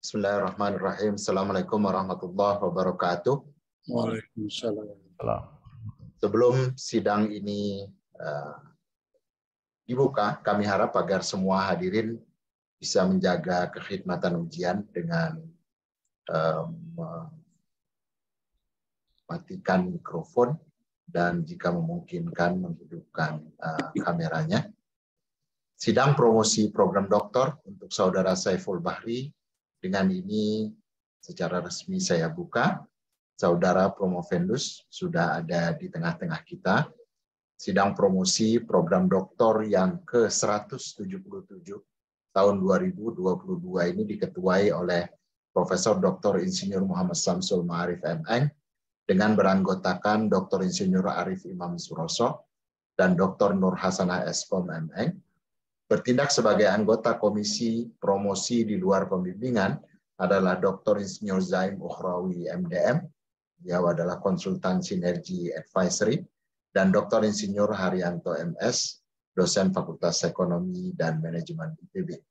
Bismillahirrahmanirrahim. Assalamualaikum warahmatullahi wabarakatuh. Waalaikumsalam. Sebelum sidang ini dibuka, kami harap agar semua hadirin bisa menjaga kekhidmatan ujian dengan mematikan mikrofon dan jika memungkinkan menghidupkan kameranya. Sidang promosi program doktor untuk Saudara Saiful Bahri dengan ini secara resmi saya buka. Saudara Promovendus sudah ada di tengah-tengah kita. Sidang promosi program doktor yang ke-177 tahun 2022 ini diketuai oleh Profesor Dr. Insinyur Muhammad Samsul Ma'arif MM dengan beranggotakan Dr. Insinyur Arif Imam Suroso dan Dr. Nur Hasanah Espom MM. Bertindak sebagai anggota Komisi Promosi di luar pembimbingan adalah Dr. Insinyur Zaim Ukhrawi MDM, dia adalah konsultan sinergi advisory, dan Dr. Insinyur Haryanto MS, dosen Fakultas Ekonomi dan Manajemen IPB.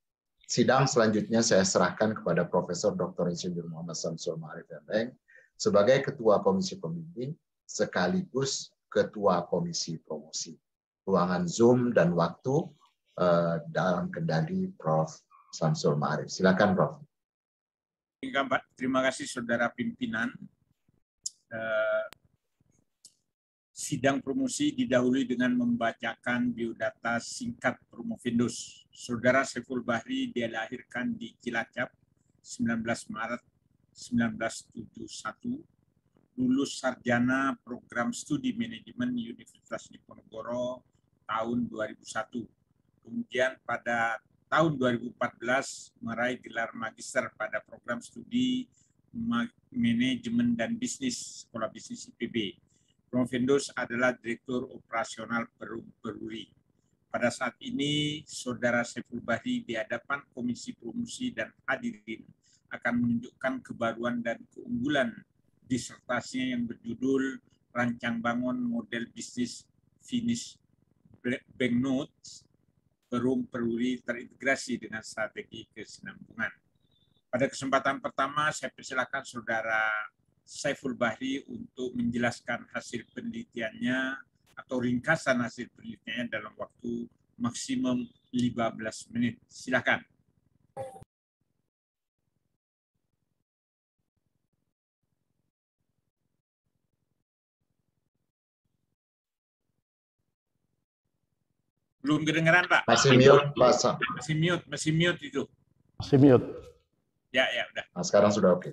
Sidang selanjutnya saya serahkan kepada Profesor Dr. Insinyur Muhammad Samsul Ma'arif MM sebagai Ketua Komisi Pembimbing sekaligus Ketua Komisi Promosi. Ruangan Zoom dan waktu dalam kendali Prof. Samsul Ma'arif. Silakan, Prof. Terima kasih Saudara Pimpinan. Sidang promosi didahului dengan membacakan biodata singkat Promovendus. Saudara Saiful Bahri dilahirkan di Cilacap 19 Maret 1971, lulus sarjana program studi manajemen Universitas Diponegoro tahun 2001. Kemudian pada tahun 2014 meraih gelar magister pada program studi manajemen dan bisnis Sekolah Bisnis IPB. Promovendus adalah Direktur Operasional Perum Peruri. Pada saat ini, Saudara Saiful Bahri di hadapan Komisi Promosi dan hadirin akan menunjukkan kebaruan dan keunggulan disertasinya yang berjudul Rancang Bangun Model Bisnis Finish Banknotes Perum Peruri terintegrasi dengan strategi kesinambungan. Pada kesempatan pertama, saya persilakan Saudara Saiful Bahri untuk menjelaskan hasil penelitiannya atau ringkasan hasil penelitiannya dalam waktu maksimum 15 menit. Silakan. Belum kedengeran, Pak? Masih mute, Pak. Masih mute itu. Masih mute. Ya, udah. Nah, sekarang sudah oke.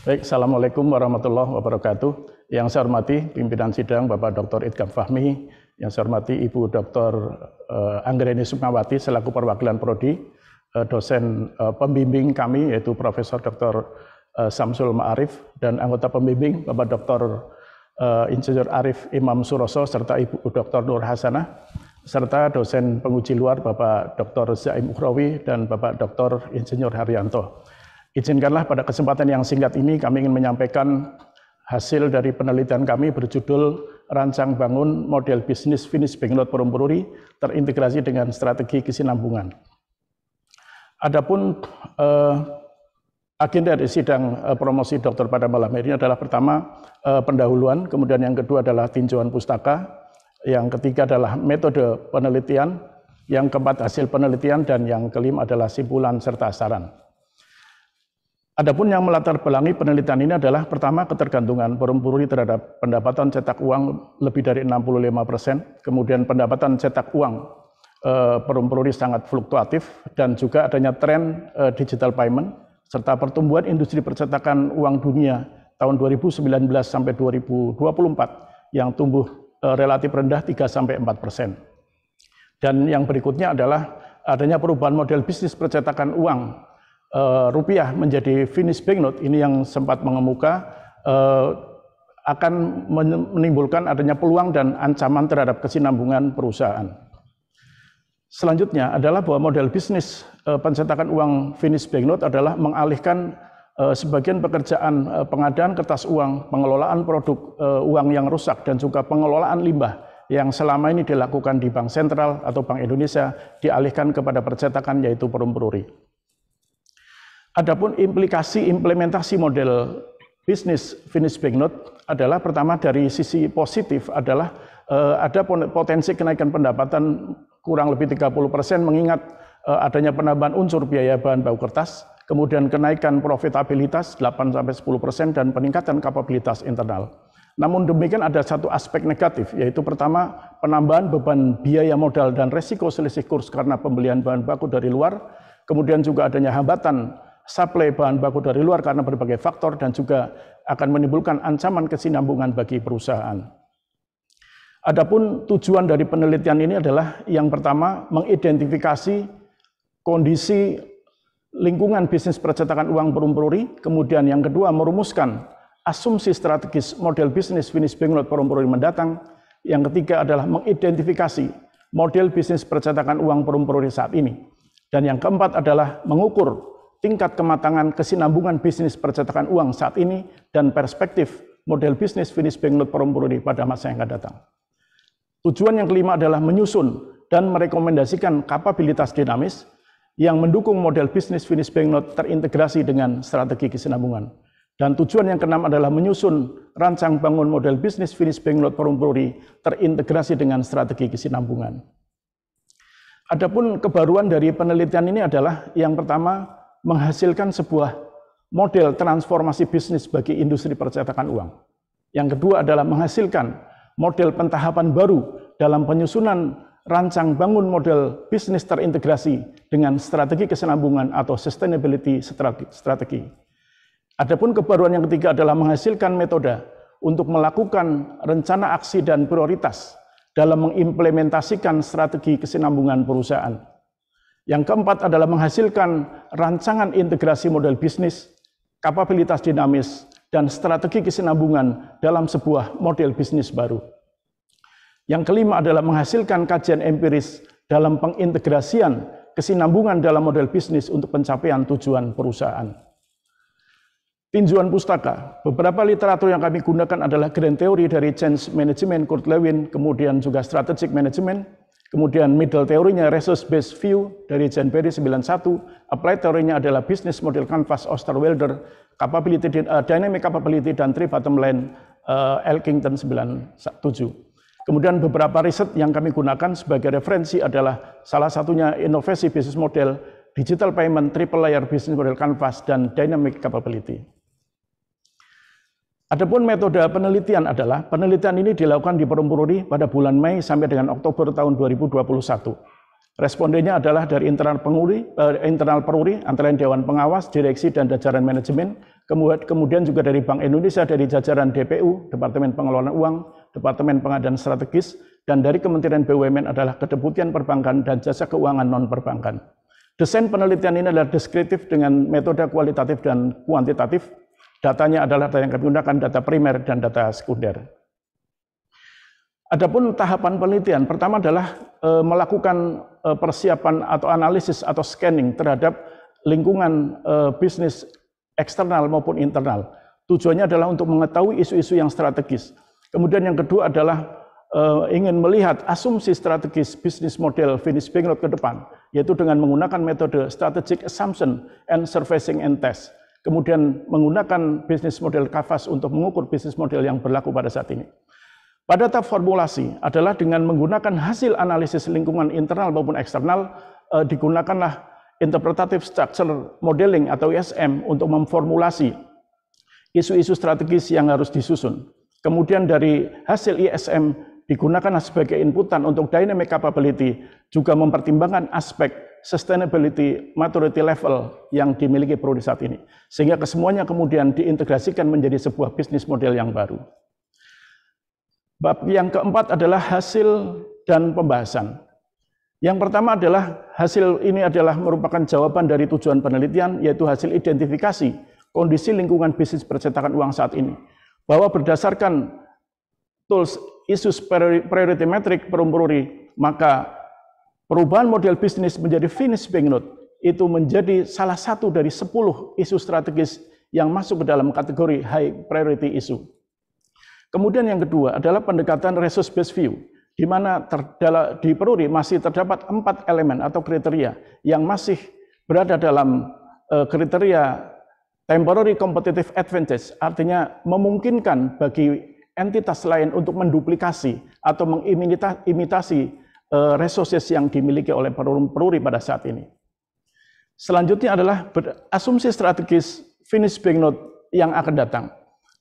Baik, Assalamualaikum warahmatullahi wabarakatuh. Yang saya hormati pimpinan sidang Bapak Dr. Idham Fahmi, yang saya hormati Ibu Dr. Anggreni Sukmawati selaku perwakilan Prodi, dosen pembimbing kami yaitu Profesor Dr. Samsul Ma'arif dan anggota pembimbing Bapak Dr. Insinyur Arif Imam Suroso serta Ibu Dr. Nur Hasanah serta dosen penguji luar Bapak Dr. Zaim Ukhrawi dan Bapak Dr. Insinyur Haryanto. Izinkanlah pada kesempatan yang singkat ini kami ingin menyampaikan hasil dari penelitian kami berjudul Rancang Bangun Model Bisnis Finish Banknote Perum Peruri terintegrasi dengan strategi kesinambungan. Adapun agenda dari sidang promosi dokter pada malam ini adalah pertama pendahuluan, kemudian yang kedua adalah tinjauan pustaka, yang ketiga adalah metode penelitian, yang keempat hasil penelitian, dan yang kelima adalah simpulan serta saran. Adapun yang melatar belakangi penelitian ini adalah pertama ketergantungan Perum Peruri terhadap pendapatan cetak uang lebih dari 65%, kemudian pendapatan cetak uang Perum Peruri sangat fluktuatif, dan juga adanya tren digital payment, serta pertumbuhan industri percetakan uang dunia tahun 2019 sampai 2024 yang tumbuh relatif rendah 3-4%. Dan yang berikutnya adalah adanya perubahan model bisnis percetakan uang rupiah menjadi finish banknote ini yang sempat mengemuka akan menimbulkan adanya peluang dan ancaman terhadap kesinambungan perusahaan. Selanjutnya adalah bahwa model bisnis pencetakan uang finish banknote adalah mengalihkan sebagian pekerjaan pengadaan kertas uang, pengelolaan produk uang yang rusak, dan juga pengelolaan limbah yang selama ini dilakukan di Bank Sentral atau Bank Indonesia dialihkan kepada percetakan yaitu Perum Peruri. Adapun implementasi model bisnis finish banknote adalah pertama dari sisi positif adalah ada potensi kenaikan pendapatan kurang lebih 30% mengingat adanya penambahan unsur biaya bahan baku kertas, kemudian kenaikan profitabilitas 8-10% dan peningkatan kapabilitas internal. Namun demikian ada satu aspek negatif, yaitu pertama penambahan beban biaya modal dan resiko selisih kurs karena pembelian bahan baku dari luar, kemudian juga adanya hambatan suplai bahan baku dari luar karena berbagai faktor dan juga akan menimbulkan ancaman kesinambungan bagi perusahaan. Adapun tujuan dari penelitian ini adalah yang pertama mengidentifikasi kondisi lingkungan bisnis percetakan uang perum-peruri, kemudian yang kedua merumuskan asumsi strategis model bisnis finish banknote perum-peruri mendatang, yang ketiga adalah mengidentifikasi model bisnis percetakan uang perum-peruri saat ini, dan yang keempat adalah mengukur tingkat kematangan kesinambungan bisnis percetakan uang saat ini dan perspektif model bisnis finish banknote perum-peruri pada masa yang akan datang. Tujuan yang kelima adalah menyusun dan merekomendasikan kapabilitas dinamis yang mendukung model bisnis finish banknote terintegrasi dengan strategi kesinambungan. Dan tujuan yang keenam adalah menyusun rancang bangun model bisnis finish banknote perum-peruri terintegrasi dengan strategi kesinambungan. Adapun kebaruan dari penelitian ini adalah yang pertama menghasilkan sebuah model transformasi bisnis bagi industri percetakan uang. Yang kedua adalah menghasilkan model pentahapan baru dalam penyusunan rancang bangun model bisnis terintegrasi dengan strategi kesinambungan atau sustainability strategi. Adapun kebaruan yang ketiga adalah menghasilkan metode untuk melakukan rencana aksi dan prioritas dalam mengimplementasikan strategi kesinambungan perusahaan. Yang keempat adalah menghasilkan rancangan integrasi model bisnis, kapabilitas dinamis, dan strategi kesinambungan dalam sebuah model bisnis baru. Yang kelima adalah menghasilkan kajian empiris dalam pengintegrasian kesinambungan dalam model bisnis untuk pencapaian tujuan perusahaan. Tinjauan pustaka, beberapa literatur yang kami gunakan adalah Grand Theory dari Change Management, Kurt Lewin, kemudian juga Strategic Management, kemudian middle teorinya Resource Based View dari John Berry 91, applied teorinya adalah Business Model Canvas Osterwelder, Dynamic Capability dan Three Bottom Line Elkington 97. Kemudian beberapa riset yang kami gunakan sebagai referensi adalah salah satunya Inovasi Business Model, Digital Payment, Triple Layer Business Model Canvas, dan Dynamic Capability. Adapun metode penelitian adalah, penelitian ini dilakukan di perum-peruri pada bulan Mei sampai dengan Oktober tahun 2021. Respondennya adalah dari internal peruri, antara lain Dewan Pengawas, Direksi, dan jajaran manajemen, kemudian juga dari Bank Indonesia, dari jajaran DPU, Departemen Pengelolaan Uang, Departemen Pengadaan Strategis, dan dari Kementerian BUMN adalah Kedeputian Perbankan dan Jasa Keuangan Non-Perbankan. Desain penelitian ini adalah deskriptif dengan metode kualitatif dan kuantitatif. Datanya adalah data yang kami gunakan, data primer dan data sekunder. Adapun tahapan penelitian, pertama adalah melakukan persiapan atau analisis atau scanning terhadap lingkungan bisnis eksternal maupun internal. Tujuannya adalah untuk mengetahui isu-isu yang strategis. Kemudian yang kedua adalah ingin melihat asumsi strategis bisnis model finish banknote ke depan, yaitu dengan menggunakan metode strategic assumption and surfacing and test. Kemudian menggunakan bisnis model Canvas untuk mengukur bisnis model yang berlaku pada saat ini. Pada tahap formulasi adalah dengan menggunakan hasil analisis lingkungan internal maupun eksternal, digunakanlah interpretative structure modeling atau ISM untuk memformulasi isu-isu strategis yang harus disusun. Kemudian dari hasil ISM digunakan sebagai inputan untuk dynamic capability, juga mempertimbangkan aspek sustainability maturity level yang dimiliki peruri saat ini. Sehingga kesemuanya kemudian diintegrasikan menjadi sebuah bisnis model yang baru. Bab yang keempat adalah hasil dan pembahasan. Yang pertama adalah hasil ini adalah merupakan jawaban dari tujuan penelitian, yaitu hasil identifikasi kondisi lingkungan bisnis percetakan uang saat ini. Bahwa berdasarkan tools issues priority metric perum-peruri, maka perubahan model bisnis menjadi finish banknote itu menjadi salah satu dari 10 isu strategis yang masuk ke dalam kategori high priority issue. Kemudian yang kedua adalah pendekatan resource based view, di mana di peruri masih terdapat 4 elemen atau kriteria yang masih berada dalam kriteria temporary competitive advantage, artinya memungkinkan bagi entitas lain untuk menduplikasi atau mengimitasi resources yang dimiliki oleh peruri pada saat ini. Selanjutnya adalah asumsi strategis finish banknote yang akan datang,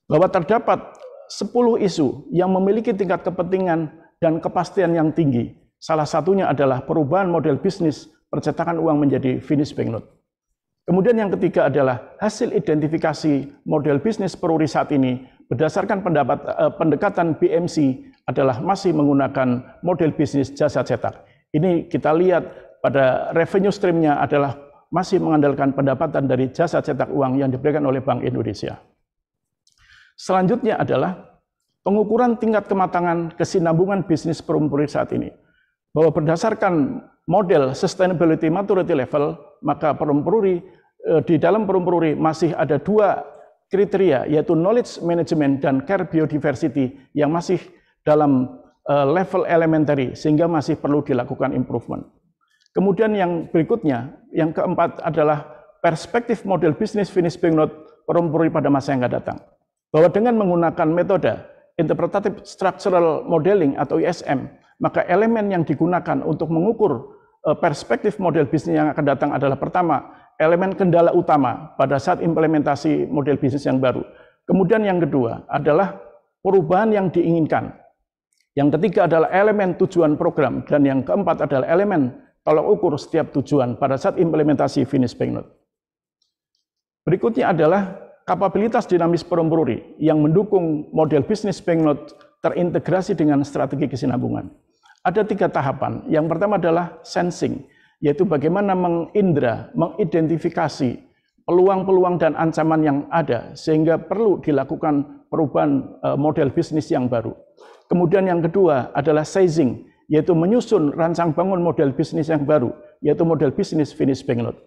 bahwa terdapat 10 isu yang memiliki tingkat kepentingan dan kepastian yang tinggi. Salah satunya adalah perubahan model bisnis percetakan uang menjadi finish banknote. Kemudian yang ketiga adalah hasil identifikasi model bisnis peruri saat ini berdasarkan pendekatan BMC adalah masih menggunakan model bisnis jasa cetak. Ini kita lihat pada revenue stream-nya adalah masih mengandalkan pendapatan dari jasa cetak uang yang diberikan oleh Bank Indonesia. Selanjutnya adalah pengukuran tingkat kematangan kesinambungan bisnis perum peruri saat ini. Bahwa berdasarkan model sustainability maturity level, maka perum peruri di dalam perum peruri masih ada 2 kriteria, yaitu knowledge management dan care biodiversity yang masih dalam level elementary, sehingga masih perlu dilakukan improvement. Kemudian yang berikutnya, yang keempat adalah perspektif model bisnis finish banknote perum peruri pada masa yang akan datang. Bahwa dengan menggunakan metode interpretative structural modeling atau ISM, maka elemen yang digunakan untuk mengukur perspektif model bisnis yang akan datang adalah pertama, elemen kendala utama pada saat implementasi model bisnis yang baru. Kemudian yang kedua adalah perubahan yang diinginkan. Yang ketiga adalah elemen tujuan program, dan yang keempat adalah elemen tolak ukur setiap tujuan pada saat implementasi finish banknote. Berikutnya adalah kapabilitas dinamis perum peruri yang mendukung model bisnis banknote terintegrasi dengan strategi kesinambungan. Ada 3 tahapan. Yang pertama adalah sensing, yaitu bagaimana mengindra, mengidentifikasi peluang-peluang dan ancaman yang ada sehingga perlu dilakukan perubahan model bisnis yang baru. Kemudian yang kedua adalah sizing, yaitu menyusun rancang bangun model bisnis yang baru, yaitu model bisnis finish banknote.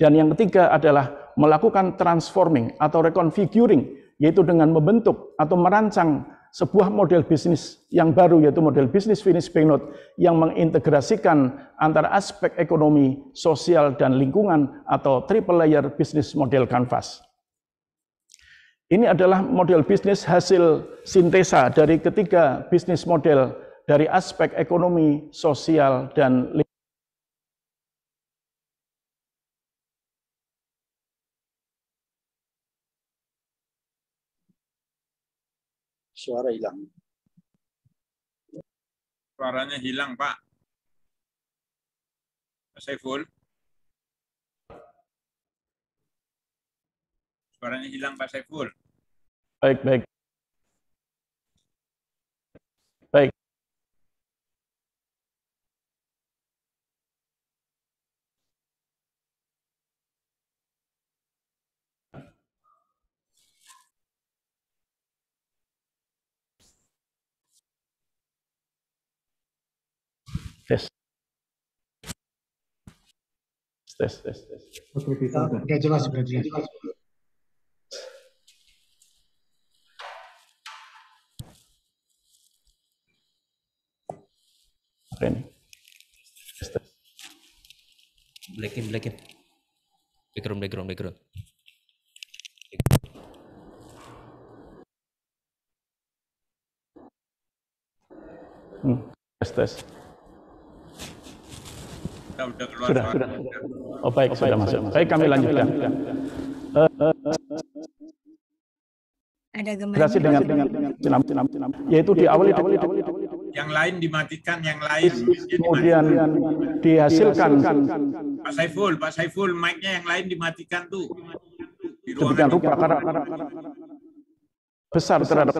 Dan yang ketiga adalah melakukan transforming atau reconfiguring, yaitu dengan membentuk atau merancang sebuah model bisnis yang baru, yaitu model bisnis finish banknote yang mengintegrasikan antara aspek ekonomi, sosial, dan lingkungan atau triple layer business model canvas. Ini adalah model bisnis hasil sintesa dari ketiga bisnis model dari aspek ekonomi, sosial, dan lingkungan. Suara hilang. Suaranya hilang, Pak. Pak Saiful. Suaranya hilang, Pak Saiful. Baik, baik. Baik. Tes. Oke, bisa. Sudah jelas, sudah jelas. Oke, ini. Blackin. Background. Tes. Sudah keluar Sudah. Oh baik, sudah masuk. Baik, kami lanjutkan. Ada Berhasil dengan yaitu diawali yang lain dimatikan, yang lain kemudian dihasilkan Pak Saiful, mic-nya yang lain dimatikan tuh. Di demikian rupa karena besar terhadap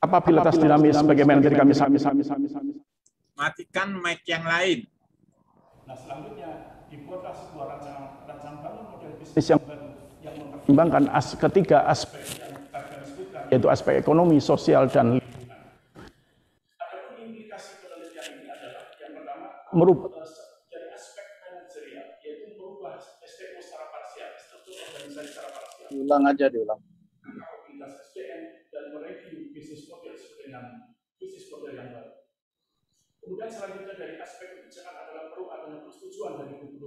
kapabilitas dinamis bagaimana dari kami matikan mic yang lain. Nah, selanjutnya dibuatlah sebuah rancang bangun model bisnis yang baru yang mempertimbangkan ketiga aspek yang kita sebutkan, yaitu aspek ekonomi, sosial, dan lingkungan. Adapun implikasi penelitian ini adalah yang pertama merubah dari aspek manajerial, yaitu merubah SDO secara parsial, struktur organisasi secara parsial. Diulang aja, diulang. Kapabilitas SDM dan mereview bisnis model sesuai dengan bisnis model yang baru. Kemudian selanjutnya dari aspek kebijakan adalah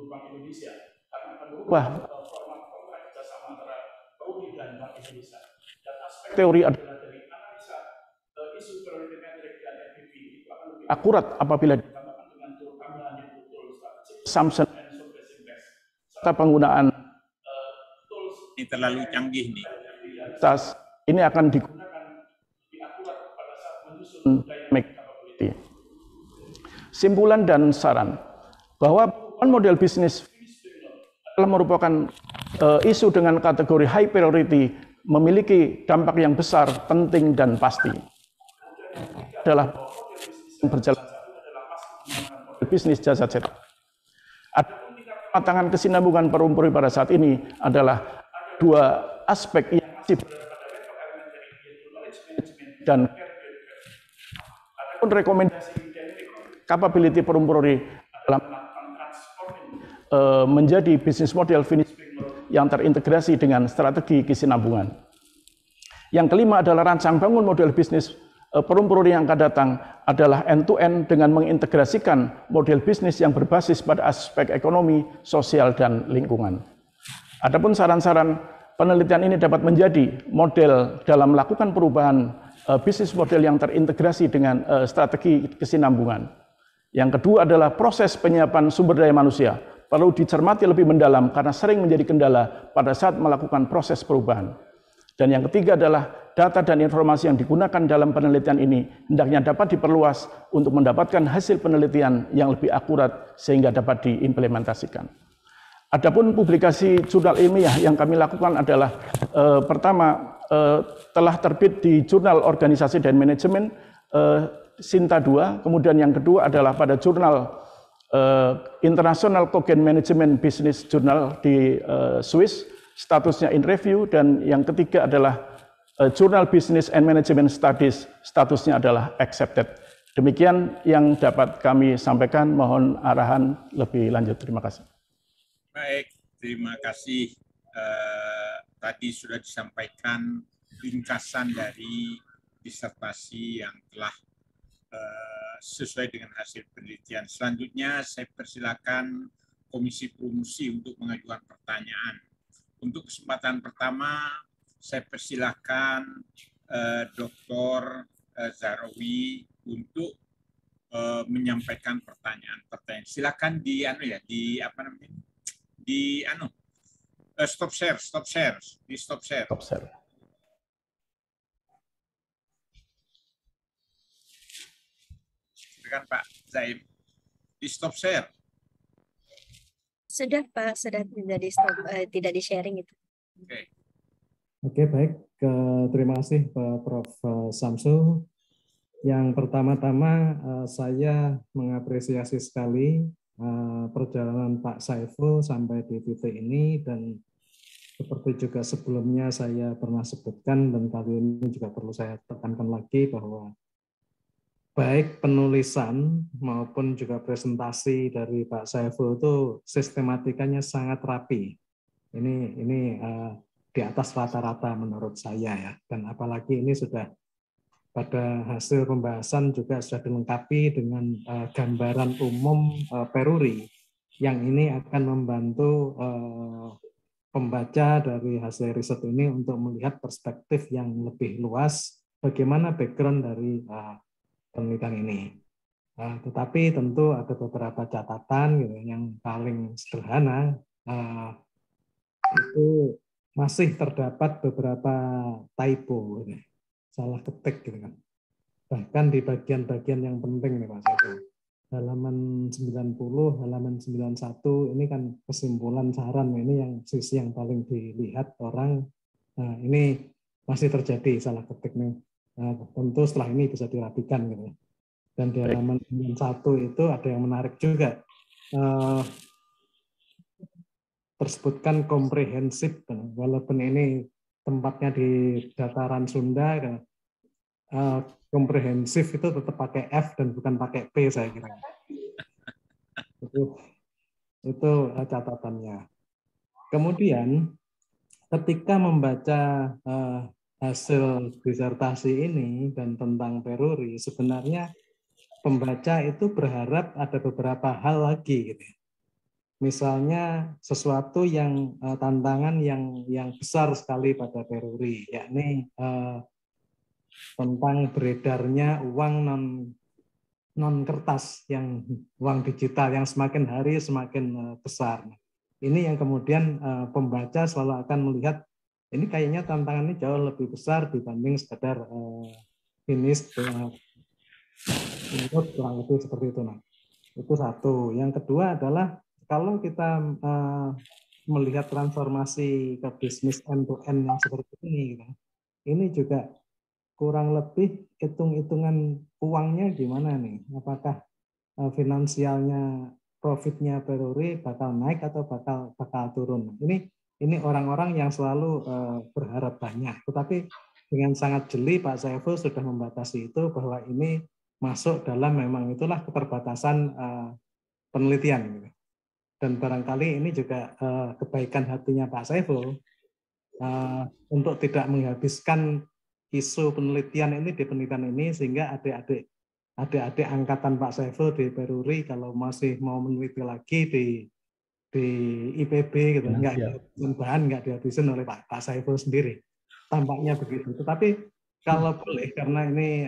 Bank Indonesia karena akan berubah format kontrak kerjasama antara Peruri dan Bank Indonesia. Dan aspek teori adalah dari analisa isu priority metric dan NPV itu akan lebih akurat apabila ditambahkan dengan tool tambahan yang betul assumption and suppressing test serta penggunaan tools Ini terlalu canggih nih. ini akan digunakan lebih akurat pada saat menyusun dynamic capability. Simpulan dan saran bahwa model bisnis adalah merupakan isu dengan kategori high priority, memiliki dampak yang besar, penting dan pasti. Adalah berjalan bisnis jasa cetak. Adapun tingkat kematangan kesinambungan Perumpuri pada saat ini adalah dua aspek yang masih dan adapun rekomendasi capability Perumpuri dalam menjadi bisnis model finish yang terintegrasi dengan strategi kesinambungan. Yang kelima adalah rancang bangun model bisnis Perumpuri yang akan datang adalah end-to-end dengan mengintegrasikan model bisnis yang berbasis pada aspek ekonomi, sosial, dan lingkungan. Adapun saran-saran penelitian ini dapat menjadi model dalam melakukan perubahan bisnis model yang terintegrasi dengan strategi kesinambungan. Yang kedua adalah proses penyiapan sumber daya manusia. Perlu dicermati lebih mendalam karena sering menjadi kendala pada saat melakukan proses perubahan. Dan yang ketiga adalah data dan informasi yang digunakan dalam penelitian ini hendaknya dapat diperluas untuk mendapatkan hasil penelitian yang lebih akurat sehingga dapat diimplementasikan. Adapun publikasi jurnal ilmiah yang kami lakukan adalah pertama telah terbit di Jurnal Organisasi dan Manajemen Sinta 2, kemudian yang kedua adalah pada jurnal International Cogen Management Business Journal di Swiss, statusnya in review, dan yang ketiga adalah Jurnal Business and Management Studies, statusnya adalah accepted. Demikian yang dapat kami sampaikan, mohon arahan lebih lanjut. Terima kasih. Baik, terima kasih. Tadi sudah disampaikan ringkasan dari disertasi yang telah sesuai dengan hasil penelitian. Selanjutnya saya persilakan Komisi Promosi untuk mengajukan pertanyaan. Untuk kesempatan pertama saya persilakan Dr. Zahrawi untuk menyampaikan pertanyaan. Silakan di stop share. Silakan Pak Zaim, di stop share. Sudah Pak, sudah tidak di stop, tidak di sharing itu. Oke, baik. Terima kasih Pak Prof. Samsul. Yang pertama-tama saya mengapresiasi sekali perjalanan Pak Saiful sampai di titik ini, dan seperti juga sebelumnya saya pernah sebutkan dan kali ini juga perlu saya tekankan lagi bahwa baik penulisan maupun juga presentasi dari Pak Saiful itu sistematikanya sangat rapi. Ini di atas rata-rata menurut saya ya. Dan apalagi ini sudah pada hasil pembahasan juga sudah dilengkapi dengan gambaran umum Peruri yang ini akan membantu pembaca dari hasil riset ini untuk melihat perspektif yang lebih luas bagaimana background dari penelitian ini. Tetapi tentu ada beberapa catatan gitu, yang paling sederhana itu masih terdapat beberapa typo, gitu, salah ketik gitu kan. Bahkan di bagian-bagian yang penting nih Pak Saiful. Halaman 90, halaman 91 ini kan kesimpulan saran, ini yang sisi yang paling dilihat orang. Nah, ini masih terjadi salah ketik nih. Nah, tentu setelah ini bisa dirapikan gitu. Dan di halaman 91 itu ada yang menarik juga. Tersebutkan komprehensif, walaupun ini tempatnya di dataran Sunda, komprehensif itu tetap pakai F dan bukan pakai P saya kira. Itu catatannya. Kemudian ketika membaca hasil disertasi ini dan tentang Peruri, sebenarnya pembaca itu berharap ada beberapa hal lagi gitu. misalnya sesuatu yang tantangan yang besar sekali pada Peruri, yakni tentang beredarnya uang non kertas, yang uang digital yang semakin hari semakin besar. Ini yang kemudian pembaca selalu akan melihat ini kayaknya tantangannya jauh lebih besar dibanding sekedar finish kurang lebih seperti itu. Nah, itu satu. Yang kedua adalah kalau kita melihat transformasi ke bisnis end-to-end yang seperti ini, gitu, ini juga kurang lebih hitung-hitungan uangnya gimana nih? Apakah finansialnya, profitnya Peruri bakal naik atau bakal turun? Ini orang-orang yang selalu berharap banyak. Tetapi dengan sangat jeli Pak Saiful sudah membatasi itu, bahwa ini masuk dalam memang itulah keterbatasan penelitian. Gitu. Dan barangkali ini juga kebaikan hatinya Pak Saiful untuk tidak menghabiskan isu penelitian ini di penelitian ini, sehingga adik-adik angkatan Pak Saiful di Peruri kalau masih mau meneliti lagi di IPB gitu, nggak dihabisin oleh Pak Saiful sendiri. Tampaknya begitu. Tetapi kalau boleh, karena ini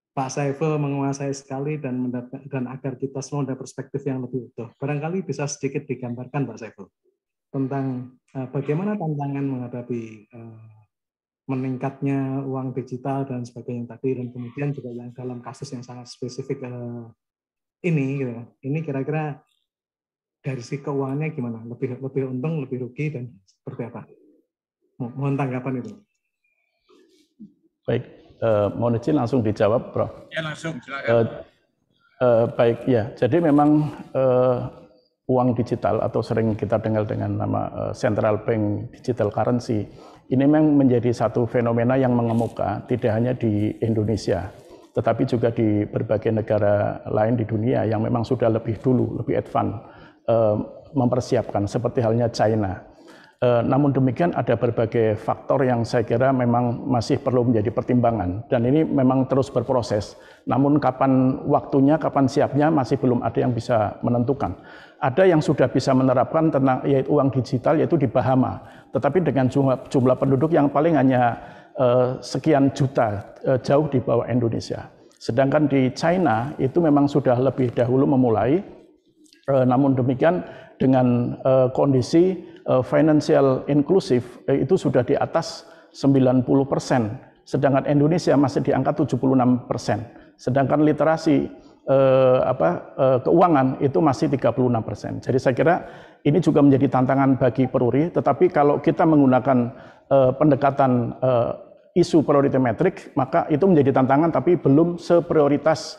Pak Saiful menguasai sekali dan agar kita semua ada perspektif yang lebih utuh, barangkali bisa sedikit digambarkan Pak Saiful tentang bagaimana tantangan menghadapi meningkatnya uang digital dan sebagainya tadi, dan kemudian juga yang dalam kasus yang sangat spesifik ini, gitu. Ini kira-kira dari sisi keuangannya gimana? Lebih untung, lebih rugi, dan seperti apa? Mohon tanggapan itu. Baik. Mohon izin langsung dijawab, Prof. Ya, langsung, silakan. Baik, ya. Jadi memang uang digital atau sering kita dengar dengan nama central bank digital currency, ini memang menjadi satu fenomena yang mengemuka tidak hanya di Indonesia, tetapi juga di berbagai negara lain di dunia yang memang sudah lebih dulu, lebih advance mempersiapkan, seperti halnya China. Namun demikian ada berbagai faktor yang saya kira memang masih perlu menjadi pertimbangan, dan ini memang terus berproses. Namun kapan waktunya, kapan siapnya masih belum ada yang bisa menentukan. Ada yang sudah bisa menerapkan tentang yaitu uang digital, yaitu di Bahama, tetapi dengan jumlah penduduk yang paling hanya sekian juta, jauh di bawah Indonesia. Sedangkan di China itu memang sudah lebih dahulu memulai, namun demikian dengan kondisi financial inclusive itu sudah di atas 90%, sedangkan Indonesia masih di angka 76%, sedangkan literasi keuangan itu masih 36%. Jadi saya kira ini juga menjadi tantangan bagi Peruri, tetapi kalau kita menggunakan pendekatan isu priority metric, maka itu menjadi tantangan, tapi belum seprioritas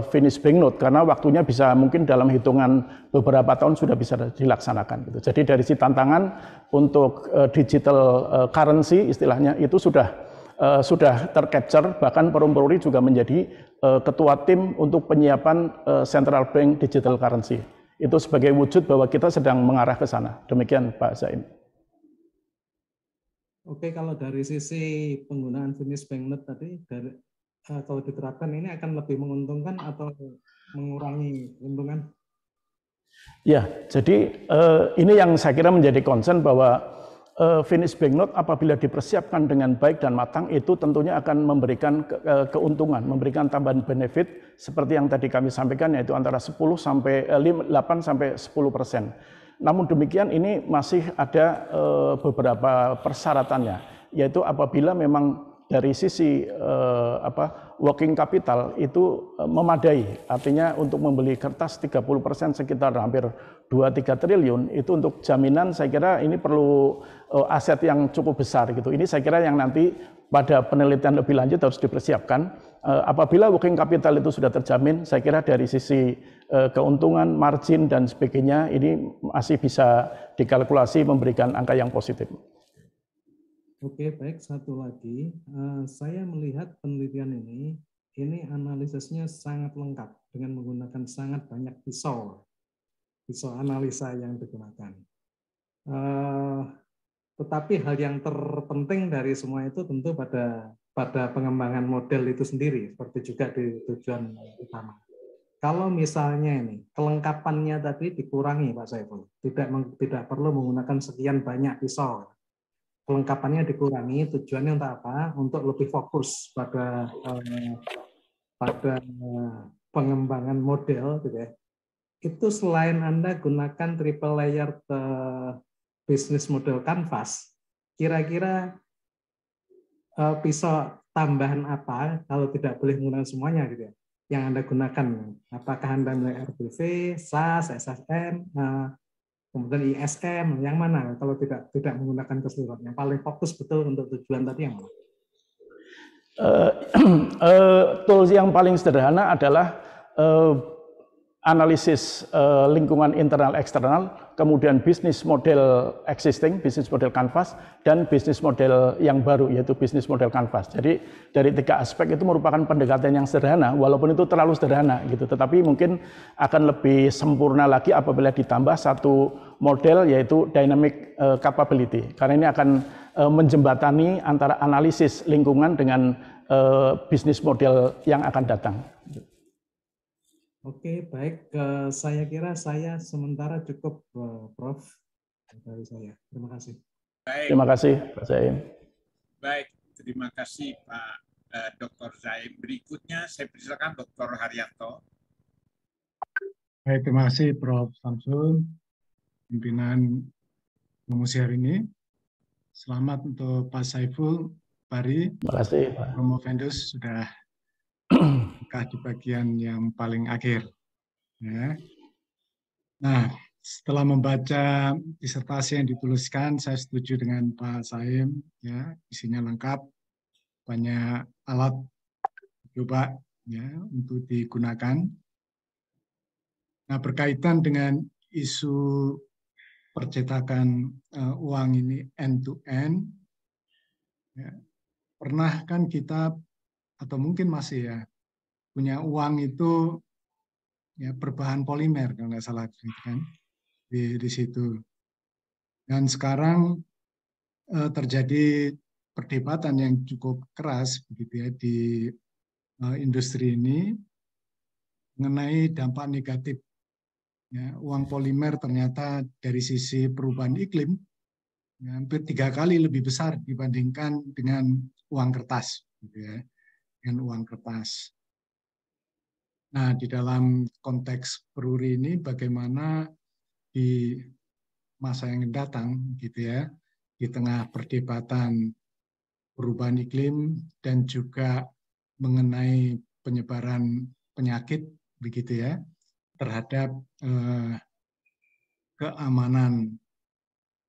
finish banknote, karena waktunya bisa mungkin dalam hitungan beberapa tahun sudah bisa dilaksanakan gitu. Jadi dari si tantangan untuk digital currency istilahnya itu sudah tercapture, bahkan Peruri juga menjadi ketua tim untuk penyiapan central bank digital currency. Itu sebagai wujud bahwa kita sedang mengarah ke sana. Demikian Pak Zain. Oke, kalau dari sisi penggunaan finish banknote tadi, kalau diterapkan ini akan lebih menguntungkan atau mengurangi keuntungan? Ya, jadi ini yang saya kira menjadi concern, bahwa finish banknote apabila dipersiapkan dengan baik dan matang itu tentunya akan memberikan keuntungan, memberikan tambahan benefit seperti yang tadi kami sampaikan, yaitu antara 8 sampai 10%. Namun demikian ini masih ada beberapa persyaratannya, yaitu apabila memang dari sisi working capital itu memadai, artinya untuk membeli kertas 30% sekitar hampir 2-3 triliun, itu untuk jaminan saya kira ini perlu aset yang cukup besar gitu. Ini saya kira yang nanti pada penelitian lebih lanjut harus dipersiapkan. Apabila working capital itu sudah terjamin, saya kira dari sisi keuntungan, margin dan sebagainya ini masih bisa dikalkulasi memberikan angka yang positif. Oke, baik. Satu lagi, saya melihat penelitian ini analisisnya sangat lengkap dengan menggunakan sangat banyak pisau analisa yang digunakan. Tetapi hal yang terpenting dari semua itu tentu pada pengembangan model itu sendiri, seperti juga di tujuan utama. kalau misalnya ini kelengkapannya tadi dikurangi Pak Saiful, tidak perlu menggunakan sekian banyak pisau. Kelengkapannya dikurangi, tujuannya untuk apa? Untuk lebih fokus pada pengembangan model, gitu ya. Itu selain Anda gunakan triple layer business model canvas, kira-kira pisau tambahan apa kalau tidak boleh menggunakan semuanya gitu ya, yang Anda gunakan? Apakah Anda mulai RBV, SAS, SSM, kemudian ISM, yang mana kalau tidak menggunakan keseluruhan? Yang paling fokus betul untuk tujuan tadi yang mana? Tools yang paling sederhana adalah analisis lingkungan internal eksternal, kemudian bisnis model existing, bisnis model canvas, dan bisnis model yang baru yaitu bisnis model canvas. Jadi dari 3 aspek itu merupakan pendekatan yang sederhana, walaupun itu terlalu sederhana gitu, tetapi mungkin akan lebih sempurna lagi apabila ditambah satu model yaitu dynamic capability, karena ini akan menjembatani antara analisis lingkungan dengan bisnis model yang akan datang. Oke, baik. Saya kira saya sementara cukup, Prof. Dari saya. Terima kasih. Baik. Terima kasih, Pak Zaim. Baik, terima kasih Pak Dr. Zaim. Berikutnya saya persilakan Dr. Haryanto. Baik, terima kasih Prof. Samsul, pimpinan promosi hari ini. Selamat untuk Pak Saiful Bahri. Terima kasih, Pak. Promovendus sudah di bagian yang paling akhir. Ya. Nah, setelah membaca disertasi yang dituliskan, saya setuju dengan Pak Zaim. Ya, isinya lengkap, banyak alat coba ya untuk digunakan. Nah, berkaitan dengan isu percetakan uang ini end to end, ya, pernah kan kita atau mungkin masih ya punya uang itu ya berbahan polimer kalau nggak salah kan di situ. Dan sekarang terjadi perdebatan yang cukup keras begitu ya di industri ini mengenai dampak negatif. Ya, uang polimer ternyata dari sisi perubahan iklim ya, hampir 3 kali lebih besar dibandingkan dengan uang kertas, gitu ya, dengan uang kertas. Nah, di dalam konteks peruri ini bagaimana di masa yang datang gitu ya, di tengah perdebatan perubahan iklim dan juga mengenai penyebaran penyakit begitu ya, terhadap keamanan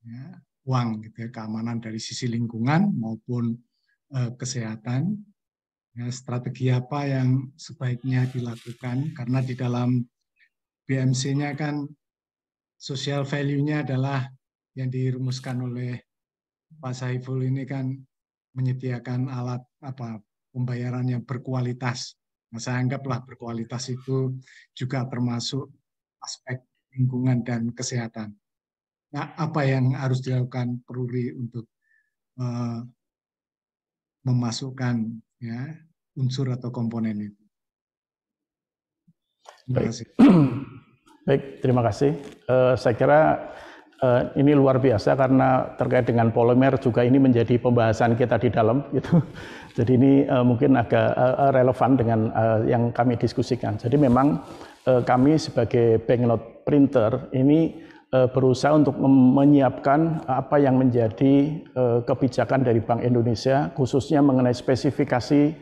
ya, uang gitu ya, keamanan dari sisi lingkungan maupun kesehatan. Ya, strategi apa yang sebaiknya dilakukan, karena di dalam BMC-nya kan social value-nya adalah yang dirumuskan oleh Pak Saiful ini kan menyediakan alat pembayaran yang berkualitas. Nah, saya anggaplah berkualitas itu juga termasuk aspek lingkungan dan kesehatan. Nah, apa yang harus dilakukan Peruri untuk memasukkan ya unsur atau komponen itu? Terima kasih. Baik, terima kasih. Saya kira ini luar biasa karena terkait dengan polimer juga ini menjadi pembahasan kita di dalam gitu. Jadi ini mungkin agak relevan dengan yang kami diskusikan. Jadi memang kami sebagai banknote printer ini berusaha untuk menyiapkan apa yang menjadi kebijakan dari Bank Indonesia khususnya mengenai spesifikasi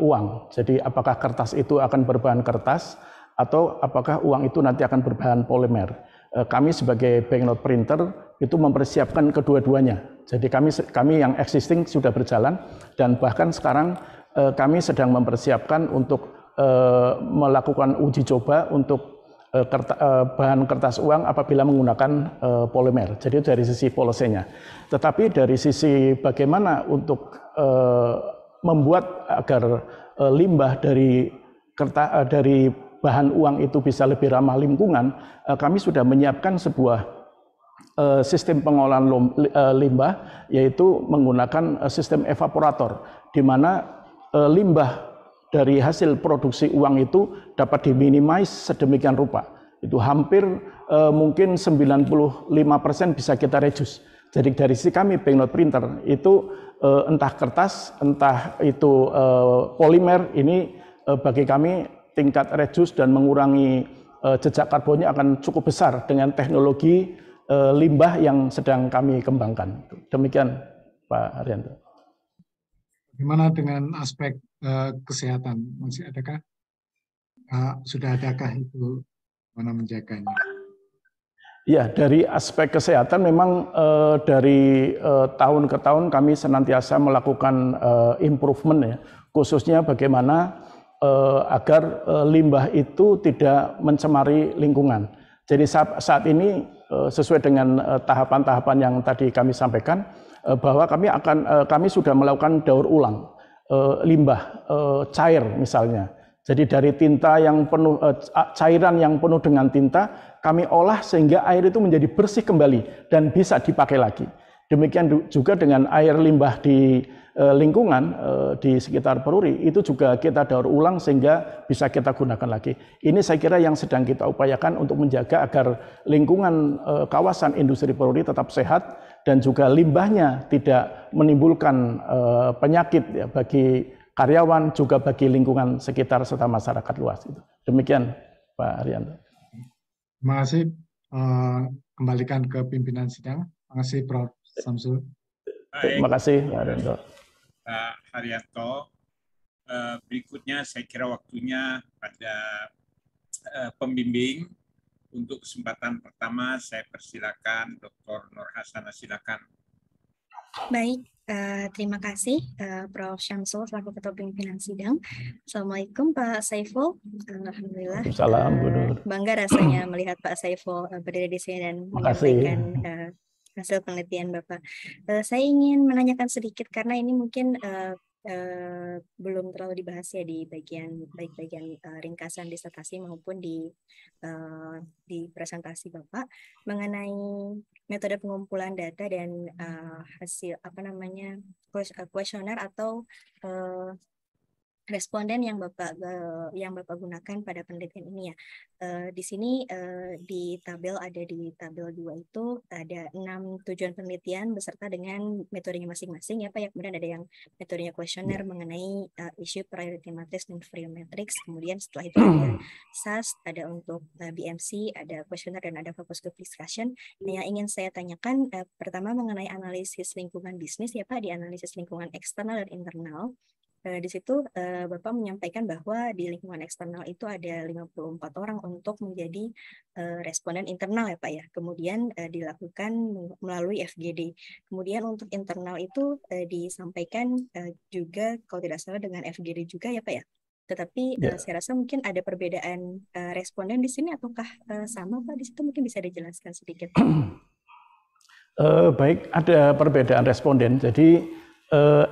uang. Jadi apakah kertas itu akan berbahan kertas atau apakah uang itu nanti akan berbahan polimer. Kami sebagai banknote printer itu mempersiapkan kedua-duanya. Jadi kami yang existing sudah berjalan dan bahkan sekarang kami sedang mempersiapkan untuk melakukan uji coba untuk bahan kertas uang apabila menggunakan polimer. Jadi dari sisi policy-nya. Tetapi dari sisi bagaimana untuk membuat agar limbah dari bahan uang itu bisa lebih ramah lingkungan, kami sudah menyiapkan sebuah sistem pengolahan limbah, yaitu menggunakan sistem evaporator, di mana limbah dari hasil produksi uang itu dapat diminimize sedemikian rupa. Itu hampir mungkin 95% bisa kita reduce. Jadi dari sisi kami banknote printer itu entah kertas, entah itu polimer, ini bagi kami tingkat reduce dan mengurangi jejak karbonnya akan cukup besar dengan teknologi limbah yang sedang kami kembangkan. Demikian Pak Haryanto. Bagaimana dengan aspek kesehatan? Masih adakah? Sudah adakah itu mana menjaganya? Ya, dari aspek kesehatan memang dari tahun ke tahun kami senantiasa melakukan improvement ya, khususnya bagaimana agar limbah itu tidak mencemari lingkungan. Jadi saat ini sesuai dengan tahapan-tahapan yang tadi kami sampaikan, bahwa kami sudah melakukan daur ulang limbah cair misalnya. Jadi dari tinta yang penuh cairan yang penuh dengan tinta kami olah sehingga air itu menjadi bersih kembali dan bisa dipakai lagi. Demikian juga dengan air limbah di lingkungan di sekitar Peruri itu juga kita daur ulang sehingga bisa kita gunakan lagi. Ini saya kira yang sedang kita upayakan untuk menjaga agar lingkungan kawasan industri Peruri tetap sehat dan juga limbahnya tidak menimbulkan penyakit ya, bagi karyawan juga bagi lingkungan sekitar serta masyarakat luas. Demikian Pak Haryanto. Terima kasih. Kembalikan ke pimpinan sidang. Terima kasih Prof. Samsul. Terima kasih Pak Haryanto. Pak Haryanto. Berikutnya saya kira waktunya pada pembimbing. Untuk kesempatan pertama saya persilakan Dr. Nur Hasanah, silakan. Baik, terima kasih Prof. Syamsul selaku Ketua Pimpinan Sidang. Assalamualaikum Pak Saiful. Alhamdulillah. Salam, bangga rasanya melihat Pak Saiful berdiri di sini dan menyampaikan hasil penelitian Bapak. Saya ingin menanyakan sedikit karena ini mungkin belum terlalu dibahas ya di bagian ringkasan disertasi maupun di presentasi Bapak mengenai metode pengumpulan data dan hasil kuesioner atau responden yang Bapak gunakan pada penelitian ini ya. Di sini di tabel 2 itu ada 6 tujuan penelitian beserta dengan metodenya masing-masing ya Pak ya. Kemudian ada yang metodenya kuesioner mengenai isu priority matrix dan value matrix. Kemudian setelah itu ada SAS, ada untuk BMC, ada kuesioner dan ada focus group discussion. Nah, yang ingin saya tanyakan pertama mengenai analisis lingkungan bisnis ya Pak, di analisis lingkungan eksternal dan internal. Di situ Bapak menyampaikan bahwa di lingkungan eksternal itu ada 54 orang untuk menjadi responden internal ya Pak ya. Kemudian dilakukan melalui FGD. Kemudian untuk internal itu disampaikan juga kalau tidak salah dengan FGD juga ya Pak ya. Tetapi saya rasa mungkin ada perbedaan responden di sini ataukah sama Pak? Di situ mungkin bisa dijelaskan sedikit. Baik, ada perbedaan responden. Jadi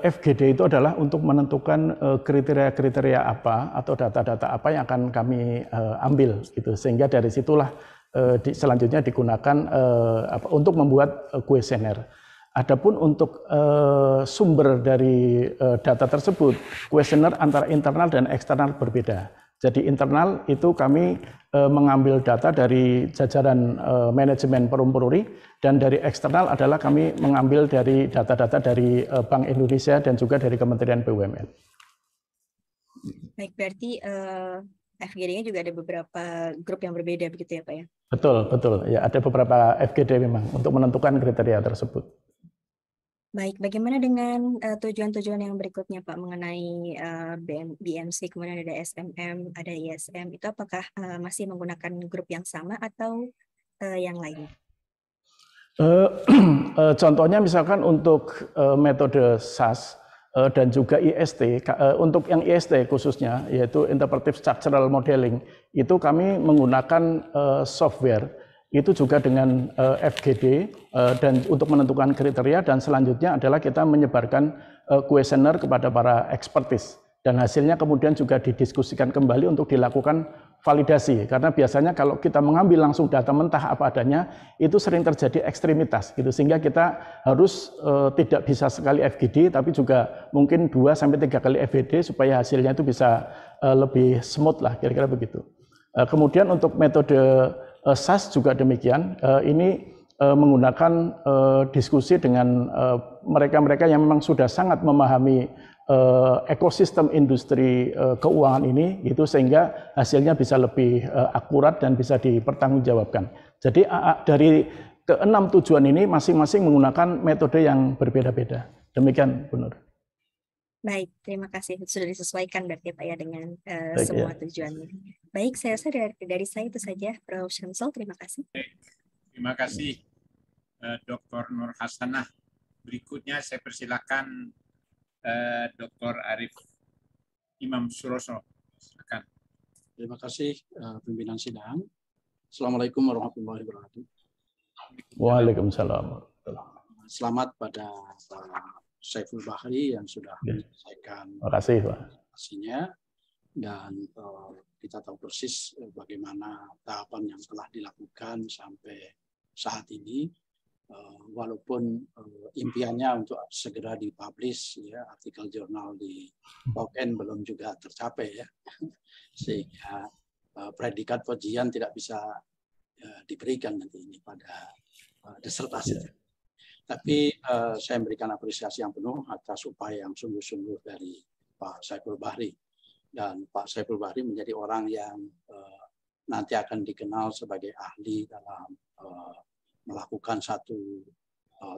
FGD itu adalah untuk menentukan kriteria-kriteria apa atau data-data apa yang akan kami ambil gitu, sehingga dari situlah selanjutnya digunakan untuk membuat kuesioner. Adapun untuk sumber dari data tersebut, kuesioner antara internal dan eksternal berbeda. Jadi internal itu kami mengambil data dari jajaran manajemen Perum Peruri, dan dari eksternal adalah kami mengambil dari data-data dari Bank Indonesia dan juga dari Kementerian BUMN. Baik, berarti FGD-nya juga ada beberapa grup yang berbeda begitu ya Pak ya? Betul. Ya, ada beberapa FGD memang untuk menentukan kriteria tersebut. Baik, bagaimana dengan tujuan-tujuan yang berikutnya Pak mengenai BMC, kemudian ada SMM, ada ISM, itu apakah masih menggunakan grup yang sama atau yang lain? Contohnya misalkan untuk metode SAS dan juga IST, untuk yang IST khususnya yaitu Interpretive Structural Modeling, itu kami menggunakan software itu juga dengan FGD dan untuk menentukan kriteria, dan selanjutnya adalah kita menyebarkan kuesioner kepada para expertise. Dan hasilnya kemudian juga didiskusikan kembali untuk dilakukan validasi. Karena biasanya kalau kita mengambil langsung data mentah apa adanya, itu sering terjadi ekstremitas gitu. Sehingga kita harus tidak bisa sekali FGD, tapi juga mungkin 2-3 kali FGD supaya hasilnya itu bisa lebih smooth lah, kira-kira begitu. Kemudian untuk metode SAS juga demikian. Ini menggunakan diskusi dengan mereka-mereka yang memang sudah sangat memahami ekosistem industri keuangan ini, itu sehingga hasilnya bisa lebih akurat dan bisa dipertanggungjawabkan. Jadi dari ke-6 tujuan ini masing-masing menggunakan metode yang berbeda-beda. Demikian, Bu Nur. Baik, terima kasih. Sudah disesuaikan berarti Pak ya dengan Baik, semua ya. tujuannya. Baik, saya rasa dari saya itu saja, Prof. Syamsul. Terima kasih. Terima kasih, Dr. Nur Hasanah. Berikutnya saya persilakan Dr. Arif Imam Suroso. Silakan. Terima kasih pimpinan sidang. Assalamualaikum warahmatullahi wabarakatuh. Waalaikumsalam. Selamat pada Pak Saiful Bahri yang sudah menyelesaikan Terima kasih, Pak. presentasinya, dan kita tahu persis bagaimana tahapan yang telah dilakukan sampai saat ini. Walaupun impiannya untuk segera dipublish ya, artikel jurnal di POKN belum juga tercapai ya, sehingga predikat pujian tidak bisa diberikan nanti ini pada disertasi. Tapi saya memberikan apresiasi yang penuh atas upaya yang sungguh-sungguh dari Pak Saiful Bahri, dan Pak Saiful Bahri menjadi orang yang nanti akan dikenal sebagai ahli dalam melakukan satu